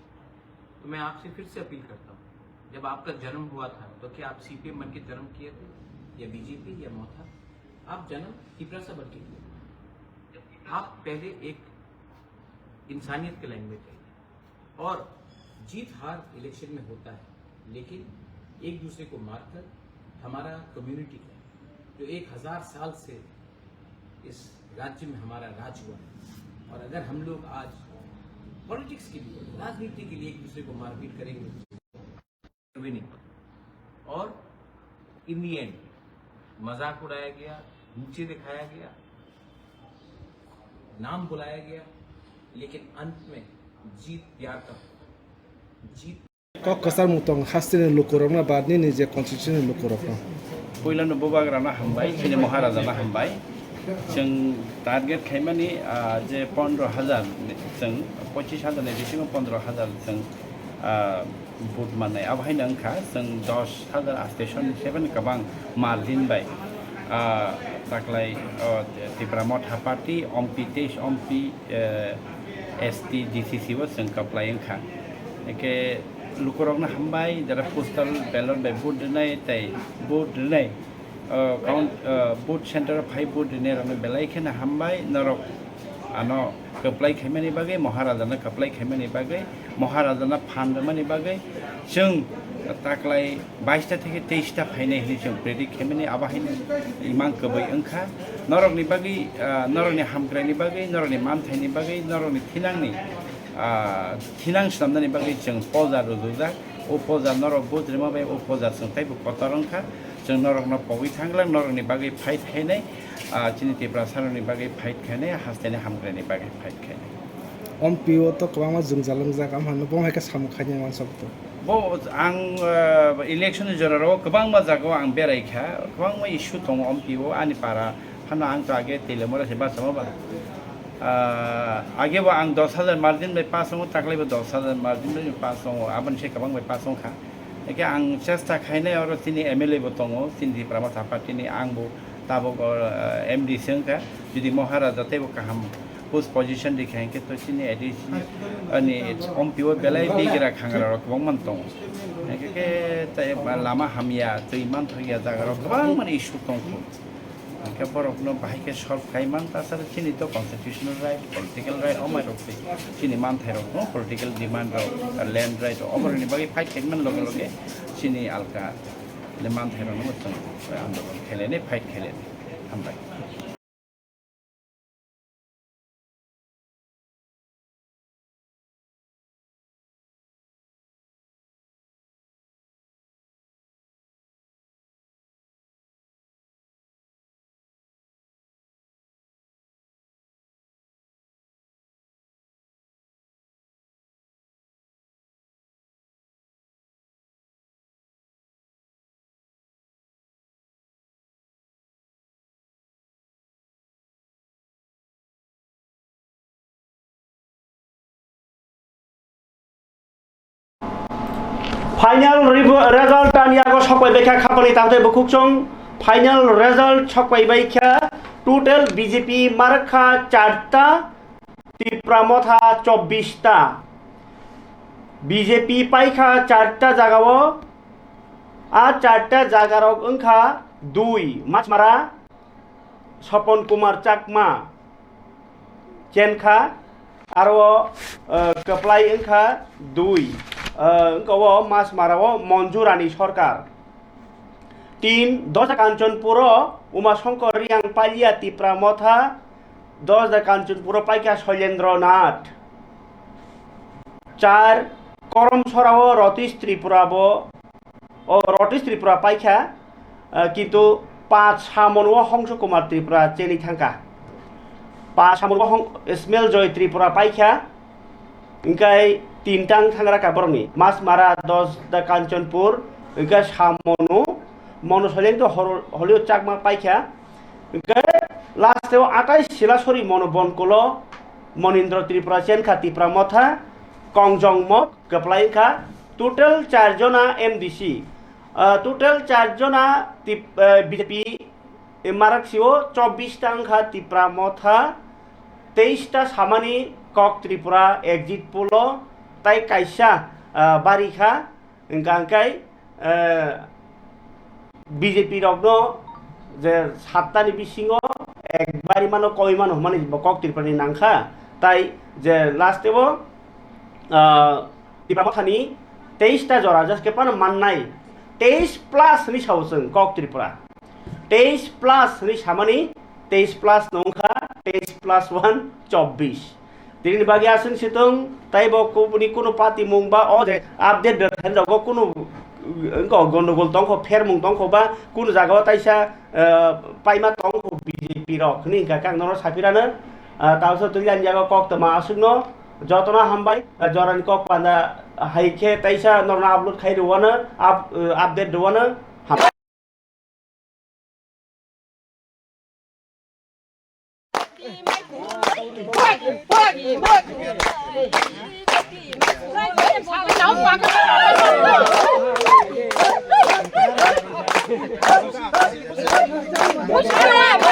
तो मैं आपसे फिर से अपील करता हूँ, जब आपका जन्म हुआ था तो क्या आप CPM बन के जन्म किए थे या बीजेपी या मोथा? आप जन्म त्रिपुरासा बन के किए। आप पहले एक इंसानियत के लाइन में थे और जीत हार इलेक्शन में होता है, लेकिन एक दूसरे को मारकर हमारा कम्युनिटी का जो 1000 साल से इस राज्य में हमारा राज हुआ है, और अगर हम लोग आज पॉलिटिक्स के लिए, राजनीति के लिए एक दूसरे को मारपीट करेंगे विनिंग, और इन दी एंड मजाक उड़ाया गया, नीचे दिखाया गया, नाम बुलाया गया, लेकिन अंत में जीत प्यार का जीत Kok kasar mutong hastin Lukurokno badni nije Constituency Lukurokno. Puilan bubagrana hambai sini Maharajana hambai जों टारगेट खायमानि जे 15,000 जों 25,000 नि बिसिङाव 15,000 जों बुट माननाय आबहायनो ओंखा जों 10,000 स्टेशन 7 गोबां मार्जिन बाय ताकलाय त्रिपुरा मथा party Ampi 23 Ampi ST DCC वो जों कप्लाय ओंखा एके लुकुरकनो हामबाय जरा पोस्टल बैलट बाय बुट दिनाय ताय बुट दिनाय बुट सेंटर 5 बुट दिनाय रनो बेलाय खेना हामबाय नरक आनो कप्लाय खायमानि बागै महाराजानो कप्लाय खायमानि बागै महाराजानो फानदमानि बागै जों ताकलाय 22 ता থেকে 23 ता फायनाय हिनि जों प्रेडिक्ट खायमानि आबाहायनो इमान कबै ओंखा नरकनि बागै नरकनि हामग्रायनि बागै नरकनि मानथायनि बागै नरकनि थिनांनि थिनां स्लामनानि बागै जों पजार रुजुजा ओ पजार नरक बुद्रिमा बे ओ पजार जों ताइबो कतरंखा जों नरकनो पवि थांग्ला नरकनि बागै फाइट खायनाय चिनि त्रिपुरा सारनि बागै फाइट खायनाय हास्तायनि हामग्रायनि बागै फाइट खायनाय अम्पिओ तो गोबां जोंजालंजा काम हानो बहायका सामखायनि मानसबतो बो आं इलेक्शन जराव गोबां जागायाव आं बेरायखा गोबां इस्यु दङ अम्पिओ आनि पारा फाना आं तो आगे तेलेमरा से बासमा आगे वो आं 10,000 मार्जिन में पास हूँ तकलीफ 10,000 मार्जिन में पास हूँ अपन से कबांग में पास हूँ खा लेकिन आं चेष्टा खायने और तिनी एमएलए बतंगो तिनी प्रमाथा पार्टी ने आं वो ताबो एमडी संखा जुदी महाराजा ते वो कहम उस पोजीशन दिखाएंगे तो तिनी एडिशन अनि ओमपीओ बेलाय बिगरा खांगरा रकबं मनतों के ते लामा हमिया तो इमान थगिया जागा रकबं मन इशू तंखो के बरकनो बाहायके सल्व खायमान तासार चिनि तो कन्स्टिट्यूशनल राइट पॉलिटिकल राइट अमाय रखै चिनि मान थायरकनो पॉलिटिकल डिमांड रो लैंड राइट अमरनि बागै फाइट खायमान लगे लगे चिनि आलका ले मान थायरनो मत आंदोलन खेलेने फाइट खेलेने हामबाय फाइनल रिजल्ट आनियागो सकबाय बैखा खापानि ताहते बुकुकचों फाइनल रिजल्ट सकबाय बैखा टोटल बीजेपी मारखा 4टा त्रिपुरा मथा 24टा बीजेपी पाइखा 4टा जागाओ आ 4टा जागारक ओंखा 2 माछमारा सपन कुमार चाकमा चेनखा आरो कप्लाय ओंखा 2 इंको मास माराव मंजुरानी सरकार 3 10 कांचनपुर उमा शंकर रियांग पालिया त्रिपुरा मथा 10 कांचनपुर पाइका शैलेंद्र नाथ 4 करम सराव रतीश त्रिपुरा रतीश त्रिपुरा पाइका किंतु 5 सामनव हंस कुमार त्रिपुरा चेनी थांका 5 सामनव इस्मेल जय त्रिपुरा पाइका इंकाय 3 टांग थांग्रा काबरनि मास मारा 10 दा कांचनपुर इंका सामनु मनसलें तो हलिउ चाकमा पाइखा इंका लास्टेव 28 सिलासरी मन बनकोलो मनिन्द्र त्रिपुरा चेनखा त्रिपुरा मथा कंजंगम कप्लाइखा टोटल 4 जना एमडीसी टोटल 4 जना बीजेपी माराक्सिओ 24 टांखा त्रिपुरा मथा 23 टा सामानि कक त्रिपुरा एग्जिट पोलो ताई काइसा बारिखा इंकांकाय बीजेपी रगनो जे 7टानि बिसिङो एकबारि मानो कयमान हमानि कक त्रिपुरानि नांखा ताई जे लास्टेव त्रिपुरा मथानि 23 टा जरा जसके पान माननाय 23 प्लस नि सावसों कक त्रिपुरा 23 प्लस नि सामानि 23 प्लस नंखा 23 प्लस 1 24 दिन बागी आसन सितों ताइबो कुनी कुनो पार्टी मुंबा ओ जे अपडेट देखान रगो कुनो गंडगोल तंखो फेर मुं तंखो बा कुनो जागाव ताइसा पाइमा तंखो बीजेपी रखनि काकां नरो साफिरानो तावसो तुलियान जागा कक्तमा आसुनो jotona hambai joran ko panda haike taisa norna upload khai ruwana update ruwana What's